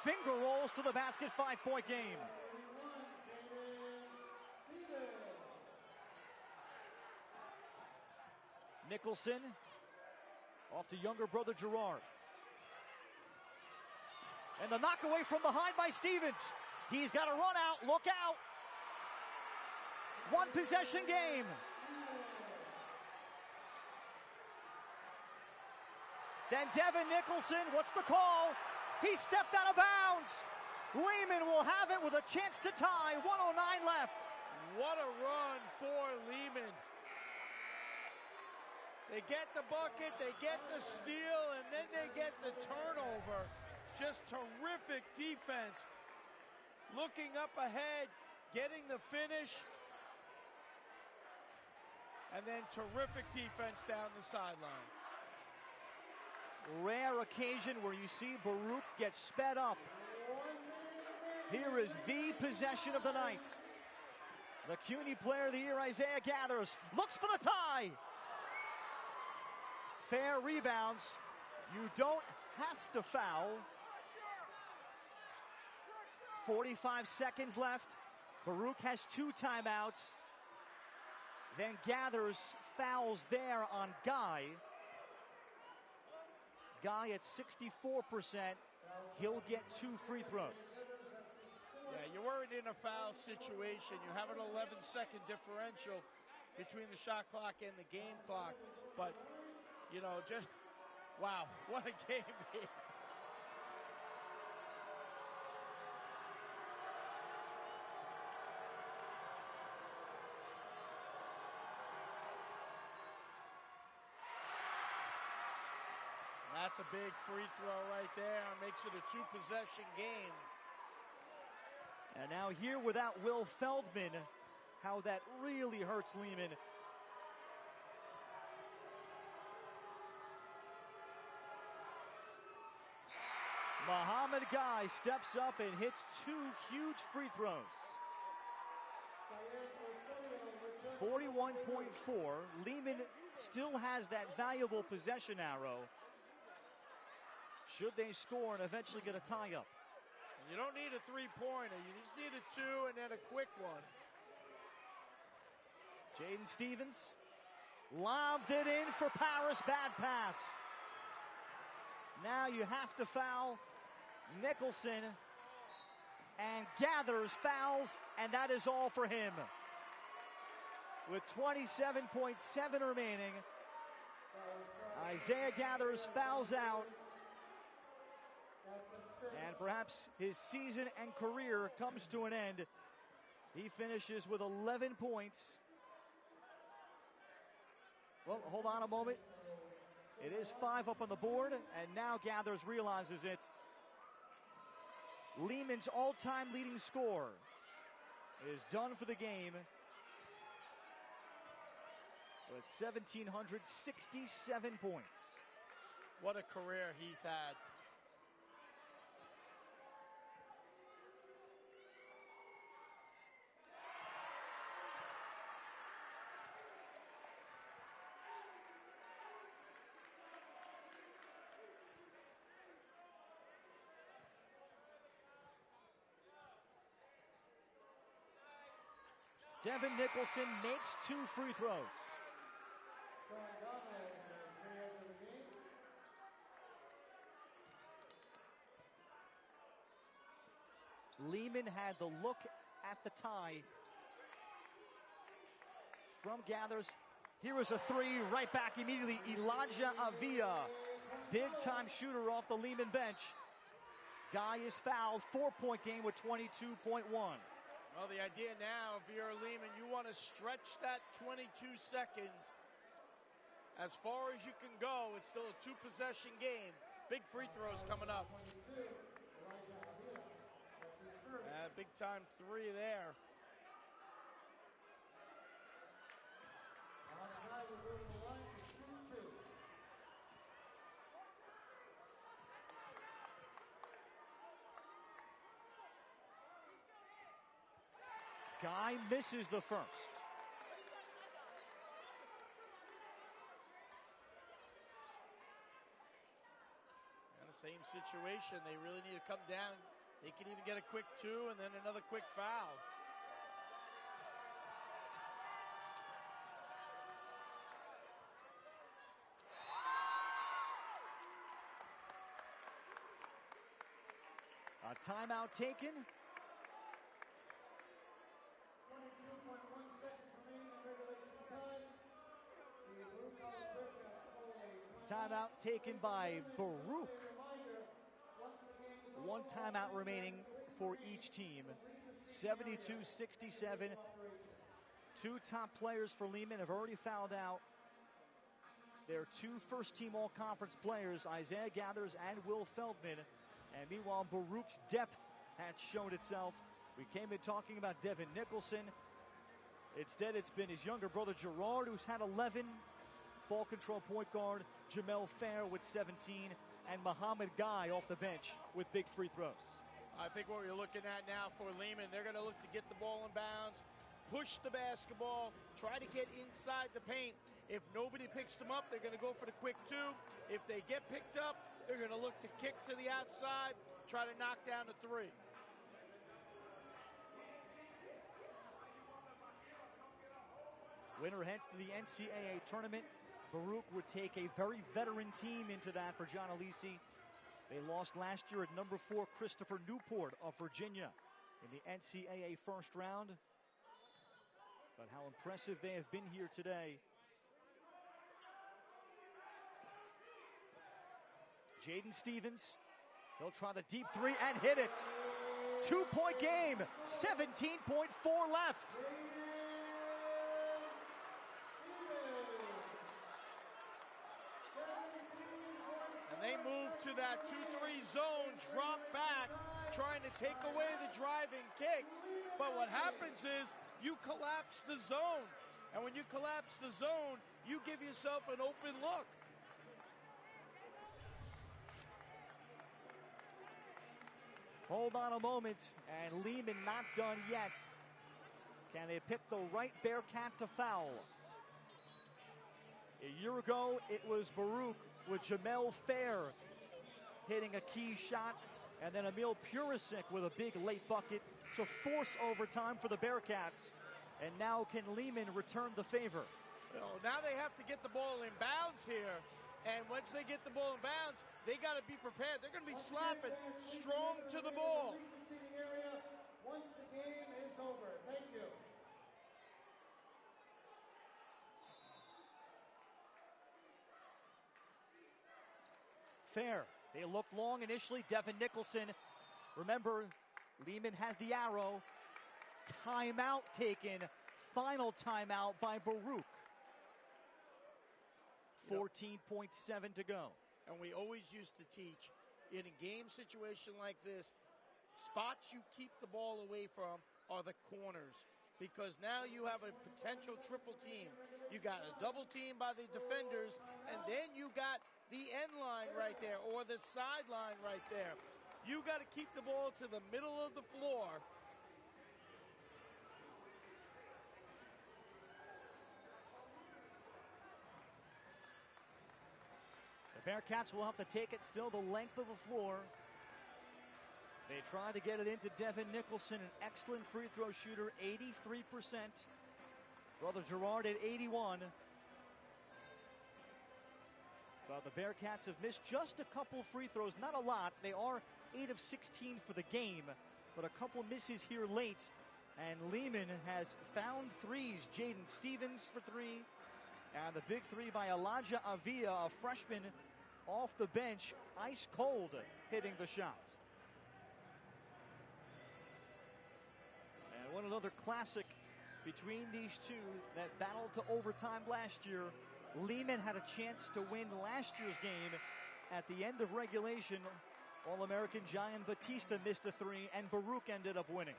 finger rolls to the basket, 5-point game. Nicholson off to younger brother Gerard. And the knock away from behind by Stevens. He's got a run out. Look out. One possession game. Then Devin Nicholson, what's the call? He stepped out of bounds. Lehman will have it with a chance to tie. 1:09 left. What a run for Lehman. They get the bucket, they get the steal, and then they get the turnover. Just terrific defense. Looking up ahead, getting the finish, and then terrific defense down the sideline. Rare occasion where you see Baruch get sped up. Here is the possession of the night. The CUNY Player of the Year, Isaiah Gathers, looks for the tie. Fair rebounds. You don't have to foul. 45 seconds left. Baruch has 2 timeouts. Then Gathers fouls there on Guy. Guy at 64%. He'll get 2 free throws. Yeah, you're worried in a foul situation. You have an 11-second differential between the shot clock and the game clock. But, you know, just, wow, what a game here. That's a big free throw right there. Makes it a 2-possession game. And now here without Will Feldman, how that really hurts Lehman. Muhammad Guy steps up and hits 2 huge free throws. 41.4. Lehman still has that valuable possession arrow, should they score and eventually get a tie-up. You don't need a 3-pointer. You just need a 2 and then a quick one. Jaden Stevens lobbed it in for Paris. Bad pass. Now you have to foul Nicholson, and Gathers fouls, and that is all for him. With 27.7 remaining, Isaiah Gathers fouls out. And perhaps his season and career comes to an end. He finishes with 11 points. Well, hold on a moment. It is 5 up on the board, and now Gathers realizes it. Lehman's all-time leading score is done for the game with 1,767 points. What a career he's had. Devin Nicholson makes 2 free throws. Lehman had the look at the tie from Gathers. Here is a 3, right back immediately. Elijah Avila, big-time shooter off the Lehman bench. Guy is fouled, 4-point game with 22.1. Well, the idea now, if you're Lehman, you want to stretch that 22 seconds as far as you can go. It's still a 2-possession game. Big free throws coming up. Big time three there. Guy misses the first. And the same situation. They really need to come down. They can even get a quick two and then another quick foul. A timeout taken. 22.1 seconds remaining in regulation time. The Blue Collar Bearcats call a Timeout taken by Baruch. One timeout remaining for each team. 72-67. Two top players for Lehman have already fouled out. Their two first-team all-conference players, Isaiah Gathers and Will Feldman. And meanwhile, Baruch's depth has shown itself. We came in talking about Devin Nicholson. Instead, it's been his younger brother, Gerard, who's had 11. Ball control point guard, Jamel Fair with 17. And Muhammad Guy off the bench with big free throws. I think what you're looking at now for Lehman, they're going to look to get the ball in bounds, push the basketball, try to get inside the paint. If nobody picks them up, they're going to go for the quick two. If they get picked up, they're going to look to kick to the outside, try to knock down the three. Winner heads to the NCAA tournament. Baruch would take a very veteran team into that for John Alisi. They lost last year at number 4 Christopher Newport of Virginia in the NCAA first round. But how impressive they have been here today. Jaden Stevens, he'll try the deep three and hit it. 2-point game, 17.4 left. And they move to that 2-3 zone, drop back, trying to take away the driving kick. But what happens is you collapse the zone. And when you collapse the zone, you give yourself an open look. Hold on a moment, and Lehman not done yet. Can they pick the right Bearcat to foul? A year ago, it was Baruch with Jamel Fair hitting a key shot, and then Emil Purisic with a big late bucket to force overtime for the Bearcats. And now can Lehman return the favor? Well, now they have to get the ball in bounds here. And once they get the ball in bounds, they got to be prepared. They're going to be slapping strong to the ball. Once the game is over. Thank you. Fair. They look long initially. Devin Nicholson. Remember, Lehman has the arrow. Timeout taken. Final timeout by Baruch. 14.7 to go. And we always used to teach in a game situation like this, spots you keep the ball away from are the corners, because now you have a potential triple team. You got a double team by the defenders, and then you got the end line right there or the sideline right there. You got to keep the ball to the middle of the floor. Bearcats will have to take it still the length of the floor. They try to get it into Devin Nicholson, an excellent free throw shooter, 83%. Brother Gerard at 81. But the Bearcats have missed just a couple free throws, not a lot. They are 8 of 16 for the game, but a couple misses here late. And Lehman has found threes. Jaden Stevens for 3. And the big 3 by Elijah Avila, a freshman off the bench, ice cold, hitting the shot. And one another classic between these two that battled to overtime last year. Lehman had a chance to win last year's game at the end of regulation All-American Giant Batista missed a three, and Baruch ended up winning.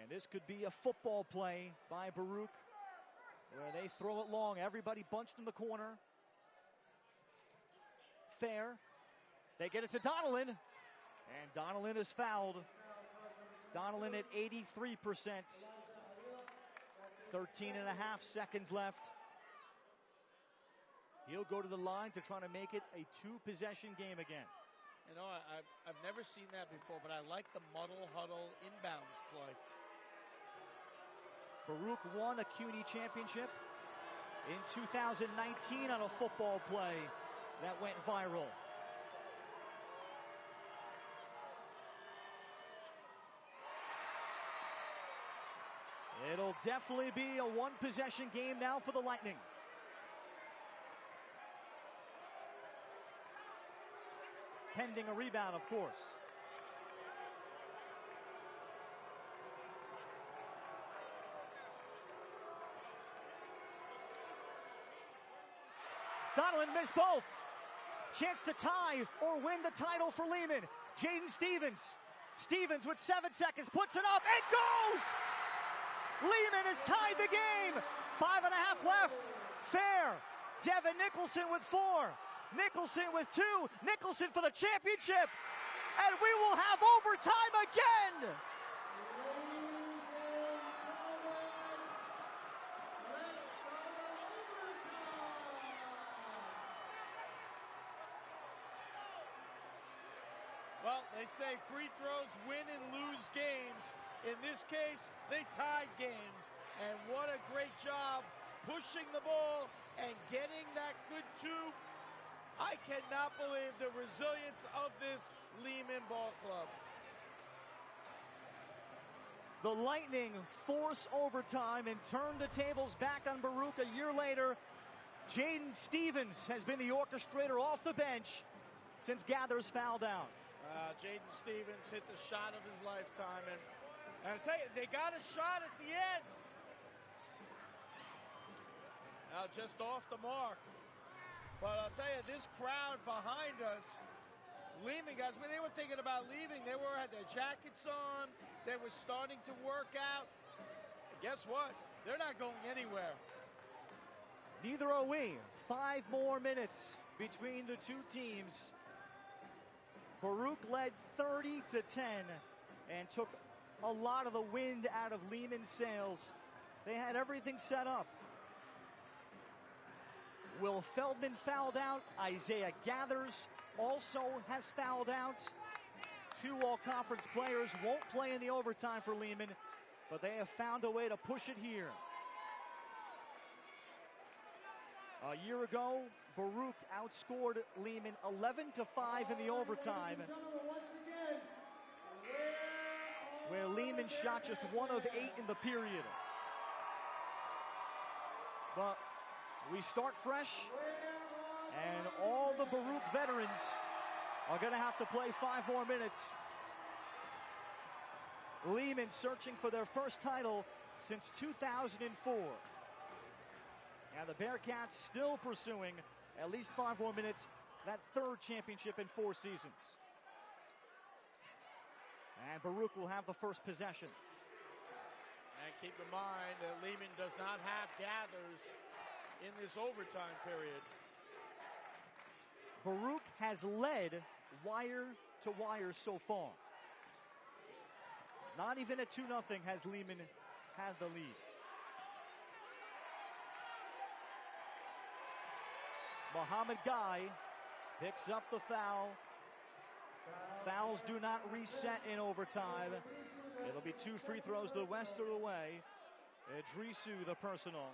And this could be a football play by Baruch, where they throw it long. Everybody bunched in the corner. Fair. They get it to Donelon, and Donelon is fouled. Donelon at 83%. 13 and a half seconds left. He'll go to the line to try to make it a two-possession game again. You know, I've never seen that before, but I like the muddle huddle inbounds play. Baruch won a CUNY championship in 2019 on a football play that went viral. It'll definitely be a one-possession game now for the Lightning. Pending a rebound, of course. Donelon missed both. Chance to tie or win the title for Lehman. Jaden Stevens. Stevens with 7 seconds, puts it up, and goes! Lehman has tied the game. 5.5 left. Fair. Devin Nicholson with 4. Nicholson with 2. Nicholson for the championship. And we will have overtime again. Well, they say free throws win and lose games. In this case, they tied games. And what a great job pushing the ball and getting that good two. I cannot believe the resilience of this Lehman ball club. The Lightning force overtime and turn the tables back on Baruch a year later. Jaden Stevens has been the orchestrator off the bench since Gathers fouled out. Jaden Stevens hit the shot of his lifetime. And I'll tell you, they got a shot at the end. Now just off the mark. But I'll tell you, this crowd behind us, Lehman guys, when they were thinking about leaving, they had their jackets on. They were starting to work out. And guess what? They're not going anywhere. Neither are we. 5 more minutes between the two teams. Baruch led 30-10 and took a lot of the wind out of Lehman's sails. They had everything set up. Will Feldman fouled out. Isaiah Gathers also has fouled out. 2 all-conference players won't play in the overtime for Lehman, but they have found a way to push it here. A year ago, Baruch outscored Lehman 11-5 in the overtime, where Lehman shot just 1 of 8 in the period. But we start fresh, and all the Baruch veterans are going to have to play 5 more minutes. Lehman searching for their first title since 2004. And the Bearcats still pursuing at least 5 more minutes, that 3rd championship in 4 seasons. And Baruch will have the first possession. And keep in mind that Lehman does not have Gathers in this overtime period. Baruch has led wire to wire so far. Not even at 2-0 has Lehman had the lead. Muhammad Guy picks up the foul. Fouls do not reset in overtime. It'll be 2 free throws to the west or away. Idrisu the personal.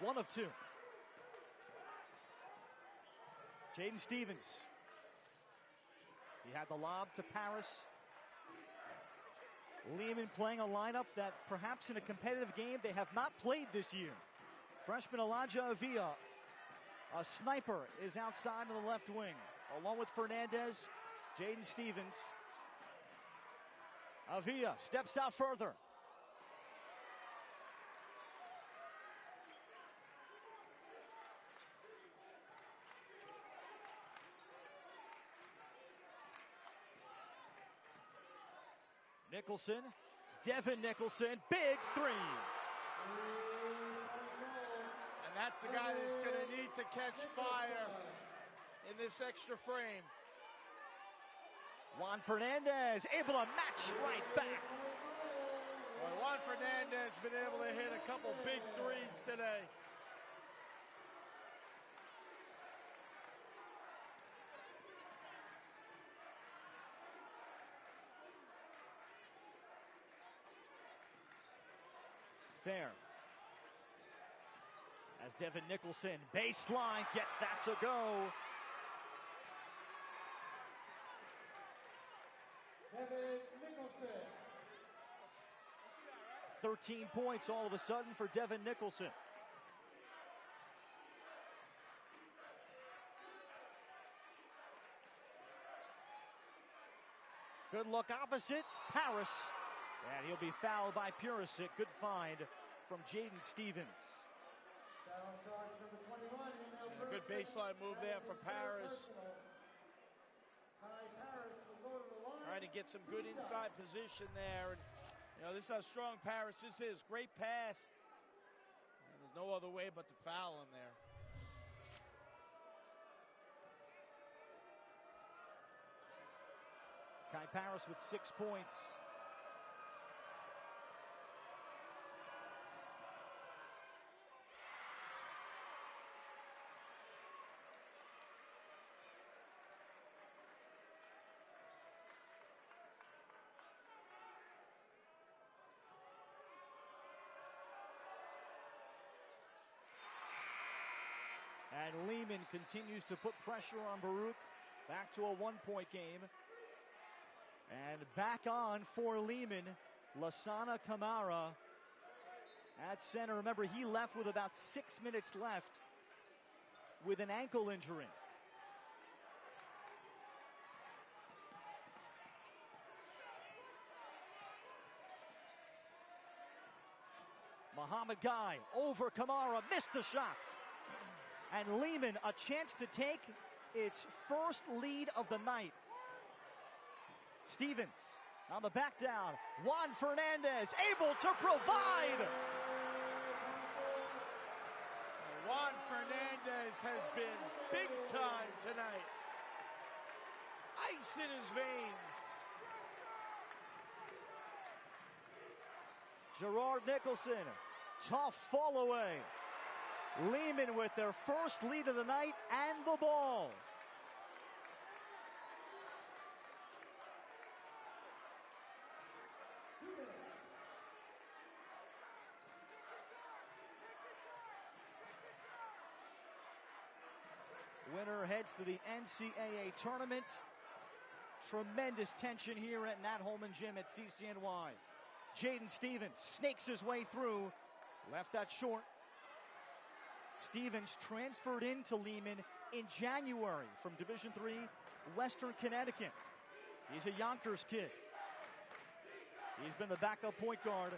One of 2. Jaden Stevens. He had the lob to Paris. Lehman playing a lineup that perhaps in a competitive game they have not played this year. Freshman Elijah Avila, a sniper, is outside on the left wing. Along with Fernandez, Jaden Stevens. Avila steps out further. Nicholson, Devin Nicholson, big three. And that's the guy that's going to need to catch fire in this extra frame. Juan Fernandez able to match right back. Well, Juan Fernandez been able to hit a couple big threes today. Fair. As Devin Nicholson, baseline, gets that to go. Devin Nicholson. 13 points all of a sudden for Devin Nicholson. Good look opposite, Paris. And he'll be fouled by Purisic. Good find from Jaden Stevens. Foul charge number 21. Good baseline move there for Paris. Trying to get some good inside position there. And, you know, this is how strong Paris is. Great pass. And there's no other way but to foul him there. Kai Paris with 6 points. And Lehman continues to put pressure on Baruch. Back to a 1-point game. And back on for Lehman, Lasana Kamara at center. Remember, he left with about 6 minutes left with an ankle injury. Muhammad Guy over Kamara, missed the shot. And Lehman a chance to take its first lead of the night. Stevens on the back down. Juan Fernandez able to provide. Juan Fernandez has been big time tonight. Ice in his veins. Gerard Nicholson, tough fall away. Lehman with their first lead of the night and the ball. Winner heads to the NCAA tournament. Tremendous tension here at Nat Holman Gym at CCNY. Jaden Stevens snakes his way through. Left that short. Stevens transferred into Lehman in January from Division III, Western Connecticut. He's a Yonkers kid. He's been the backup point guard.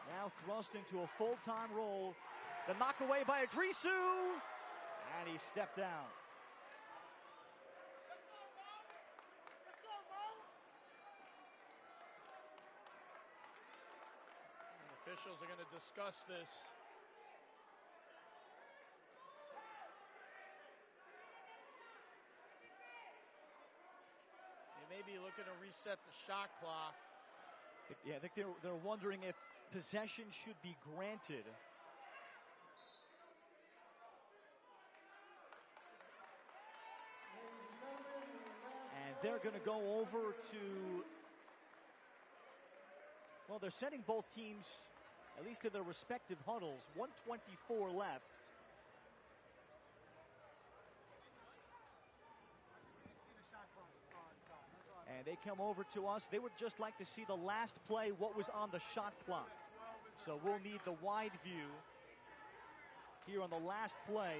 Now thrust into a full-time role. The knock away by Adrisu. And he stepped down. And officials are going to discuss this. They may be looking to reset the shot clock. Yeah, I think they're wondering if possession should be granted. And they're going to go over to, well, they're sending both teams, at least to their respective huddles. 1:24 left. And they come over to us. They would just like to see the last play, what was on the shot clock. So we'll need the wide view here on the last play.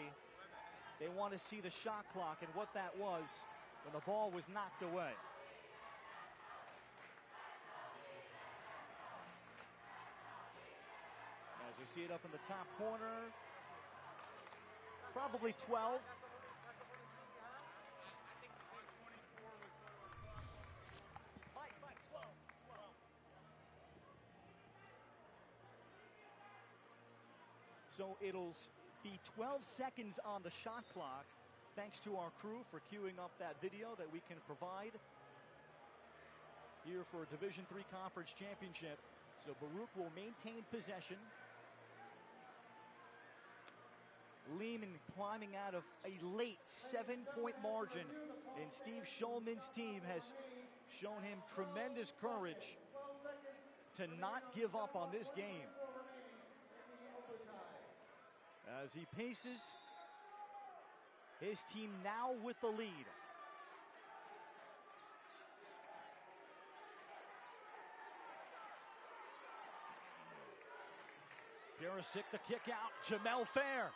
They want to see the shot clock and what that was when the ball was knocked away. As you see it up in the top corner, probably 12. So it'll be 12 seconds on the shot clock. Thanks to our crew for queuing up that video that we can provide here for a Division III Conference Championship. So Baruch will maintain possession. Lehman climbing out of a late 7-point margin. And Steve Schulman's team has shown him tremendous courage to not give up on this game. As he paces, his team now with the lead. Barisic the kick out, Jamel Fair.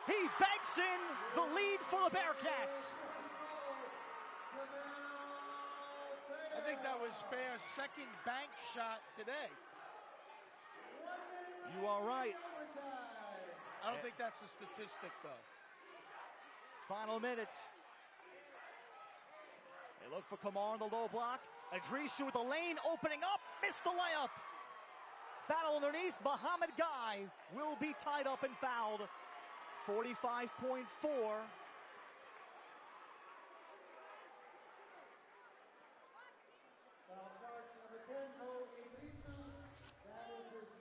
He banks in the lead for the Bearcats. I think that was Fair's second bank shot today. You are right. I don't think that's a statistic, though. Final minutes. They look for Kamar in the low block. Adrisu with the lane opening up. Missed the layup. Battle underneath. Muhammad Guy will be tied up and fouled. 45.4.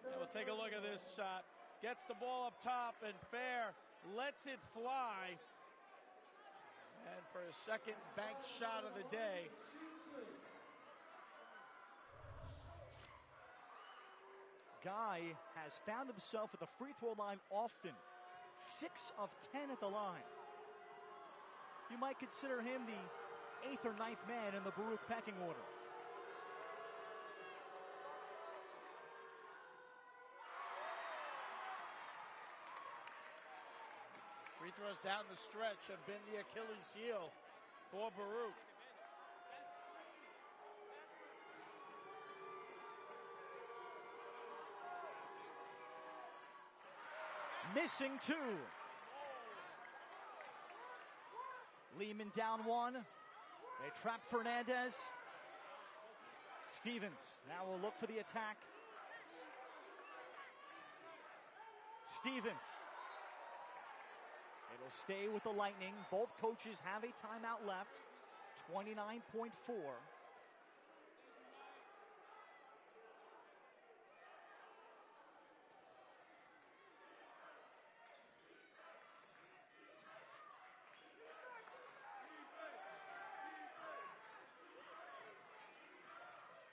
And we'll take a look at this shot. Gets the ball up top, and Fair lets it fly. And for his second banked shot of the day. Guy has found himself at the free throw line often. 6 of 10 at the line. You might consider him the 8th or 9th man in the Baruch pecking order. Free throws down the stretch have been the Achilles heel for Baruch. Missing 2. Lehman down 1. They trap Fernandez. Stevens now will look for the attack. Stevens. It'll stay with the Lightning. Both coaches have a timeout left. 29.4.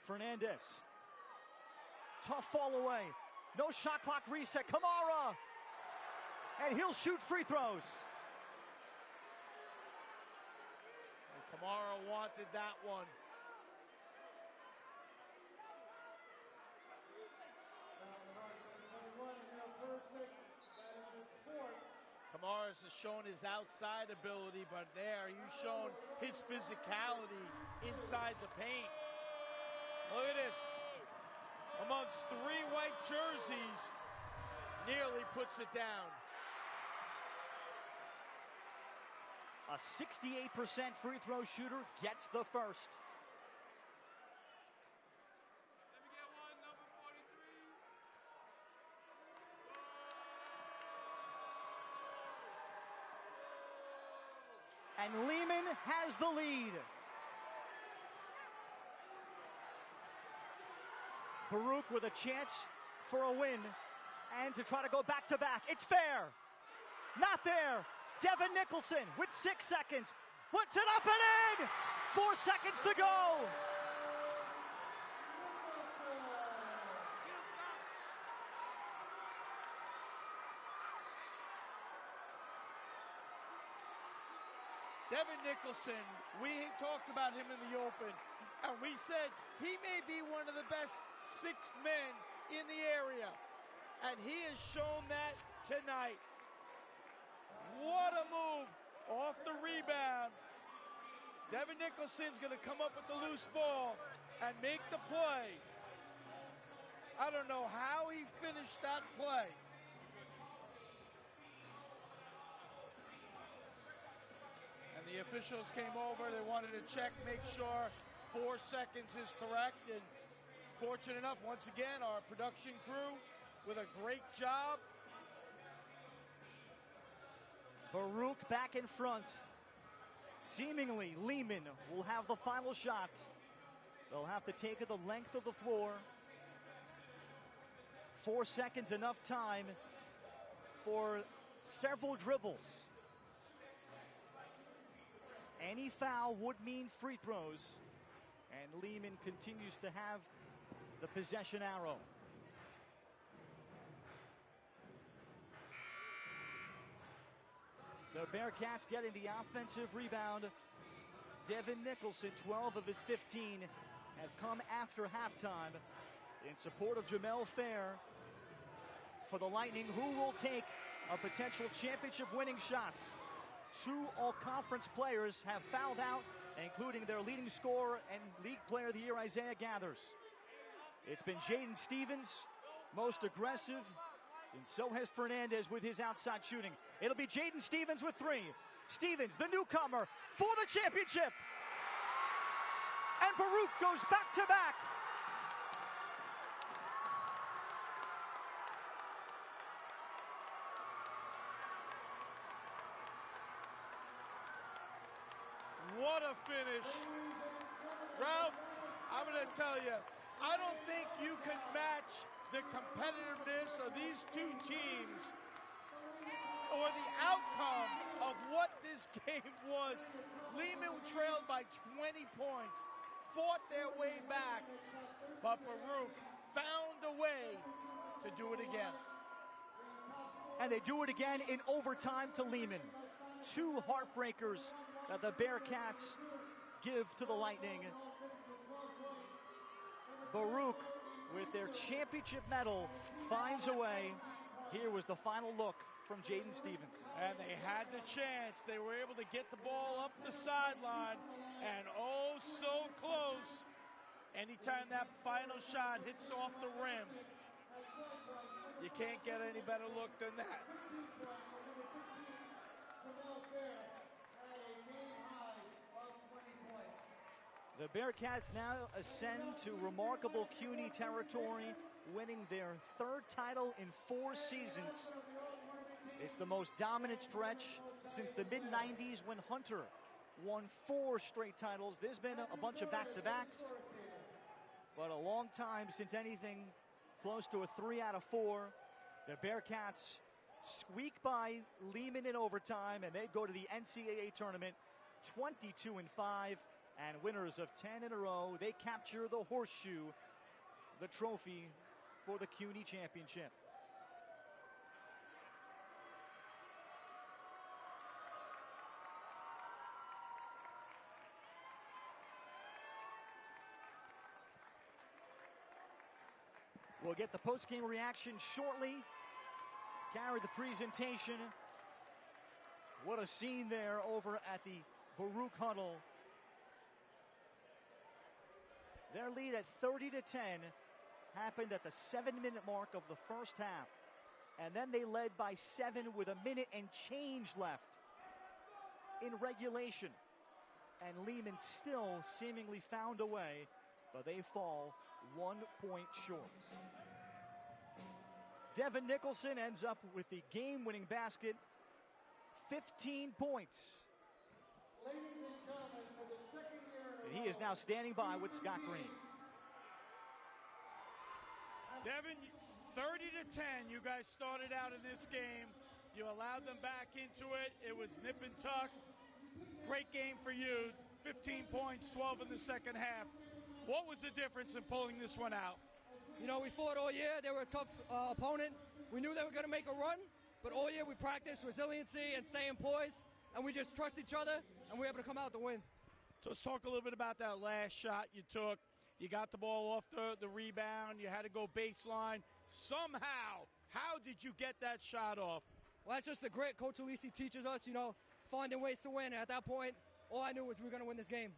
Fernandez. Tough fall away. No shot clock reset. Kamara. And he'll shoot free throws. And Kamara wanted that one. Kamara has shown his outside ability, but there he's shown his physicality inside the paint. Look at this. Amongst 3 white jerseys, nearly puts it down. A 68% free throw shooter gets the first. And Lehman has the lead. Baruch with a chance for a win and to try to go back to back. It's Fair. Not there. Devin Nicholson with 6 seconds. Puts it up and in. 4 seconds to go. Devin Nicholson, we talked about him in the open, and we said he may be one of the best 6 men in the area, and he has shown that tonight. What a move off the rebound. Devin Nicholson's going to come up with the loose ball and make the play. I don't know how he finished that play. And the officials came over. They wanted to check, make sure 4 seconds is correct. And fortunate enough, once again, our production crew with a great job. Baruch back in front. Seemingly, Lehman will have the final shot. They'll have to take it the length of the floor. 4 seconds, enough time for several dribbles. Any foul would mean free throws. And Lehman continues to have the possession arrow. The Bearcats getting the offensive rebound. Devin Nicholson, 12 of his 15, have come after halftime in support of Jamel Fair for the Lightning, who will take a potential championship winning shot. 2 all-conference players have fouled out, including their leading scorer and League Player of the Year, Isaiah Gathers. It's been Jaden Stevens, most aggressive, and so has Fernandez with his outside shooting. It'll be Jaden Stevens with 3. Stevens, the newcomer, for the championship. And Baruch goes back-to-back. What a finish. Ralph, I'm going to tell you, I don't think you can match the competitiveness of these 2 teams or the outcome of what this game was. Lehman trailed by 20 points, fought their way back, but Baruch found a way to do it again. And they do it again in overtime to Lehman. 2 heartbreakers that the Bearcats give to the Lightning. Baruch, with their championship medal, finds a way. Here was the final look from Jaden Stevens. And they had the chance. They were able to get the ball up the sideline, and oh, so close. Anytime that final shot hits off the rim, you can't get any better look than that. The Bearcats now ascend to remarkable CUNY territory, winning their 3rd title in 4 seasons. It's the most dominant stretch since the mid-90s when Hunter won 4 straight titles. There's been a bunch of back-to-backs, but a long time since anything close to a 3 out of 4. The Bearcats squeak by Lehman in overtime, and they go to the NCAA tournament 22-5. And winners of 10 in a row, they capture the horseshoe, the trophy for the CUNY championship. We'll get the post-game reaction shortly. Carry the presentation. What a scene there over at the Baruch huddle. Their lead at 30-10 happened at the 7-minute mark of the first half. And then they led by 7 with a minute and change left in regulation. And Lehman still seemingly found a way, but they fall 1 point short. Devin Nicholson ends up with the game-winning basket, 15 points. Ladies and gentlemen, for the second year in a And he is now standing by with Scott Green. Devin, 30-10, you guys started out in this game. You allowed them back into it. It was nip and tuck. Great game for you. 15 points, 12 in the second half. What was the difference in pulling this one out? You know, we fought all year. They were a tough opponent. We knew they were going to make a run, but all year we practiced resiliency and staying poised. and we just trust each other, and we're able to come out to win. So let's talk a little bit about that last shot you took. You got the ball off the rebound. You had to go baseline. Somehow, how did you get that shot off? Well, that's just the grit Coach Alisi teaches us, finding ways to win. And at that point, all I knew was we were going to win this game.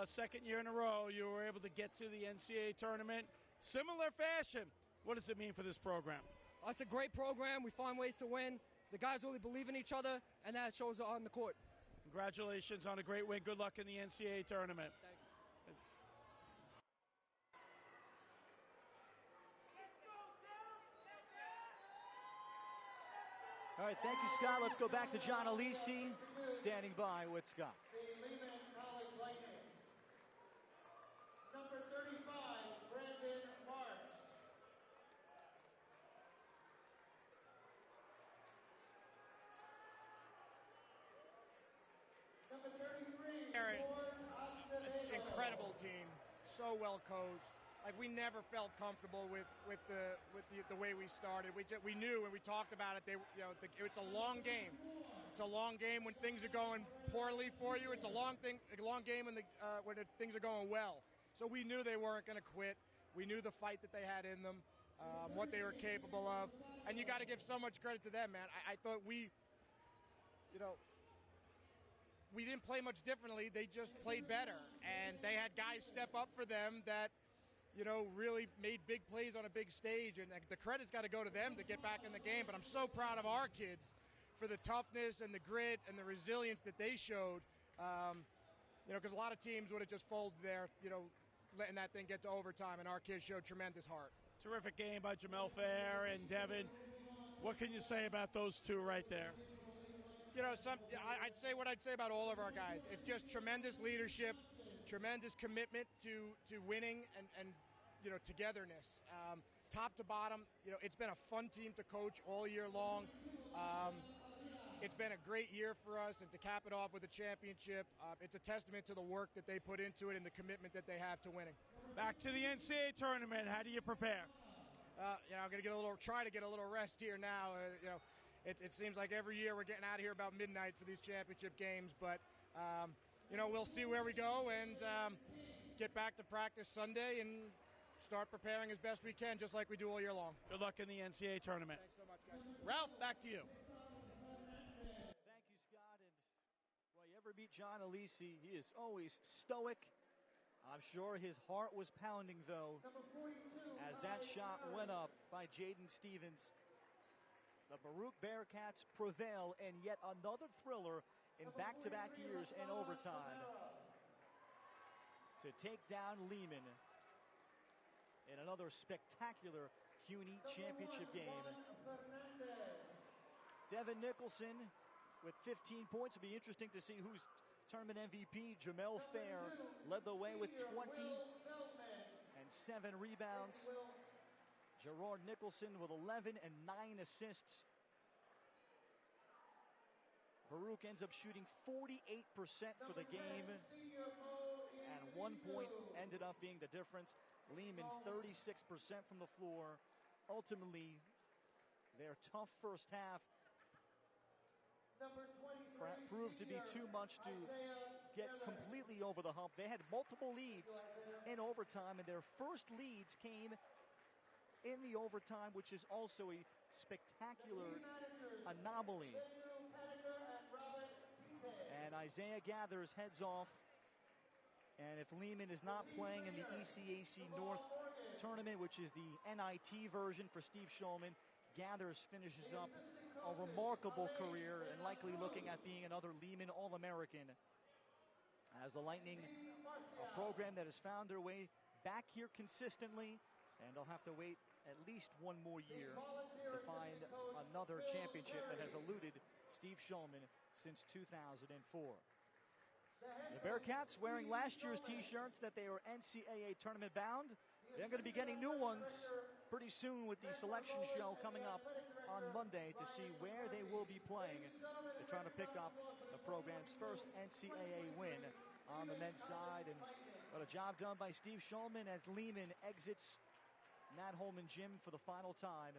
Second year in a row, you were able to get to the NCAA tournament. Similar fashion. What does it mean for this program? It's a great program. We find ways to win. The guys really believe in each other, and that shows on the court. Congratulations on a great win. Good luck in the NCAA tournament. Thank you. All right, thank you, Scott. Let's go back to John Alisi, standing by with Scott. The Lehman College Lightning. Number 35, Brandon Marks. Number 33, Aaron, George Acevedo. incredible team, so well coached. Like, we never felt comfortable with the way we started. We knew, and we talked about it. It's a long game. It's a long game when things are going poorly for you. It's a long game when things are going well. So we knew they weren't going to quit. We knew the fight that they had in them, what they were capable of, and you got to give so much credit to them, man. I thought we didn't play much differently. They just played better, and they had guys step up for them that really made big plays on a big stage, and the credit's got to go to them to get back in the game. But I'm so proud of our kids for the toughness and the grit and the resilience that they showed, because a lot of teams would have just folded there, letting that thing get to overtime, and our kids showed tremendous heart. Terrific game by Jamel Fair and Devin. What can you say about those two right there? I'd say what I'd say about all of our guys. It's just tremendous leadership, tremendous commitment to winning and togetherness. Top to bottom, it's been a fun team to coach all year long. It's been a great year for us, and to cap it off with a championship, it's a testament to the work that they put into it and the commitment that they have to winning. Back to the NCAA tournament. How do you prepare? I'm going to try to get a little rest here now. It seems like every year we're getting out of here about midnight for these championship games, but we'll see where we go and get back to practice Sunday and start preparing as best we can, just like we do all year long. Good luck in the NCAA tournament. Thanks so much, guys. Ralph, back to you. Thank you, Scott. And well, you ever meet John Alisi, he is always stoic. I'm sure his heart was pounding, though, as that shot went up by Jaden Stevens. The Baruch Bearcats prevail in yet another thriller in back-to-back years and overtime to take down Lehman in another spectacular CUNY championship game. Devin Nicholson with 15 points. It'll be interesting to see who's tournament MVP. Jamel Fair led the way with 20 and 7 rebounds. Gerard Nicholson with 11 and 9 assists. Baruch ends up shooting 48% for the game, and 1 point ended up being the difference. Lehman 36% from the floor. Ultimately, their tough first half proved to be too much to get completely over the hump. They had multiple leads in overtime, and their first leads came in the overtime, which is also a spectacular anomaly. And Isaiah Gathers heads off. And if Lehman is not playing in the ECAC North tournament, which is the NIT version for Steve Shulman, Gathers finishes up a remarkable career and likely looking at being another Lehman All-American. As the Lightning, a program that has found their way back here consistently, and they'll have to wait at least one more year to find another championship that has eluded Steve Shulman since 2004. The Bearcats wearing last year's T-shirts that they are NCAA tournament bound. They're going to be getting new ones pretty soon with the selection show coming up on Monday to see where they will be playing. They're trying to pick up the program's first NCAA win on the men's side. And what a job done by Steve Shulman as Lehman exits Nat Holman Gym for the final time.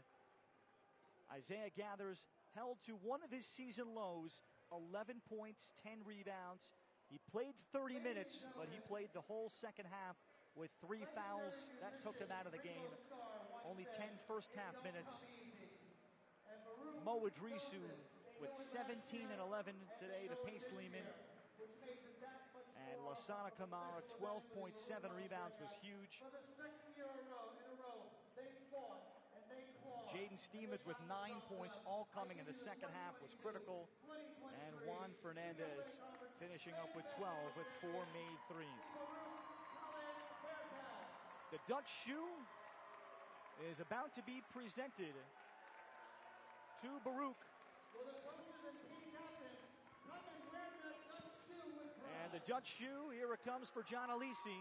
Isaiah Gathers held to one of his season lows 11 points, 10 rebounds. He played 30 minutes, but he played the whole second half with 3 fouls. That took him out of the game. Only 10 first half minutes. Mo Idrisu with 17 and 11 today to pace Lehman. And Lasana Kamara, 12.7 rebounds, was huge. For the second year in a row, they fought and they clawed. Jaden Stevens with 9 points, all coming in the second half, was critical. And Juan Fernandez finishing up with 12 with 4 made threes. The Dutch shoe is about to be presented to Baruch. And the Dutch shoe, here it comes for John Alisi.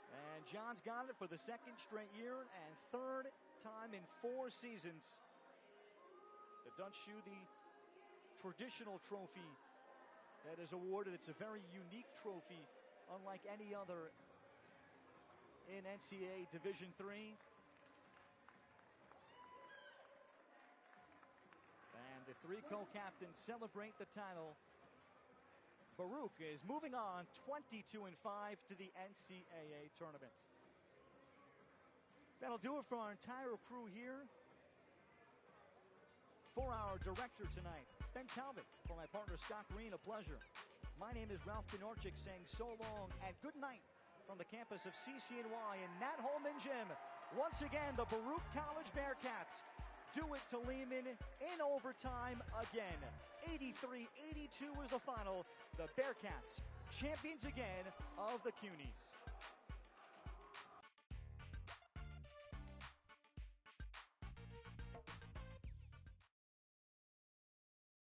And John's got it for the second straight year and third time in 4 seasons. The Dutch shoe, the traditional trophy that is awarded. It's a very unique trophy, unlike any other in NCAA Division III. And the 3 co-captains celebrate the title. Baruch is moving on 22-5 to the NCAA tournament. That'll do it for our entire crew here. For our director tonight, Ben Talbot. For my partner, Scott Green, a pleasure. My name is Ralph Pinorchik, saying so long and good night from the campus of CCNY in Nat Holman Gym. Once again, the Baruch College Bearcats do it to Lehman in overtime again. 83-82 is the final. The Bearcats, champions again of the CUNYs.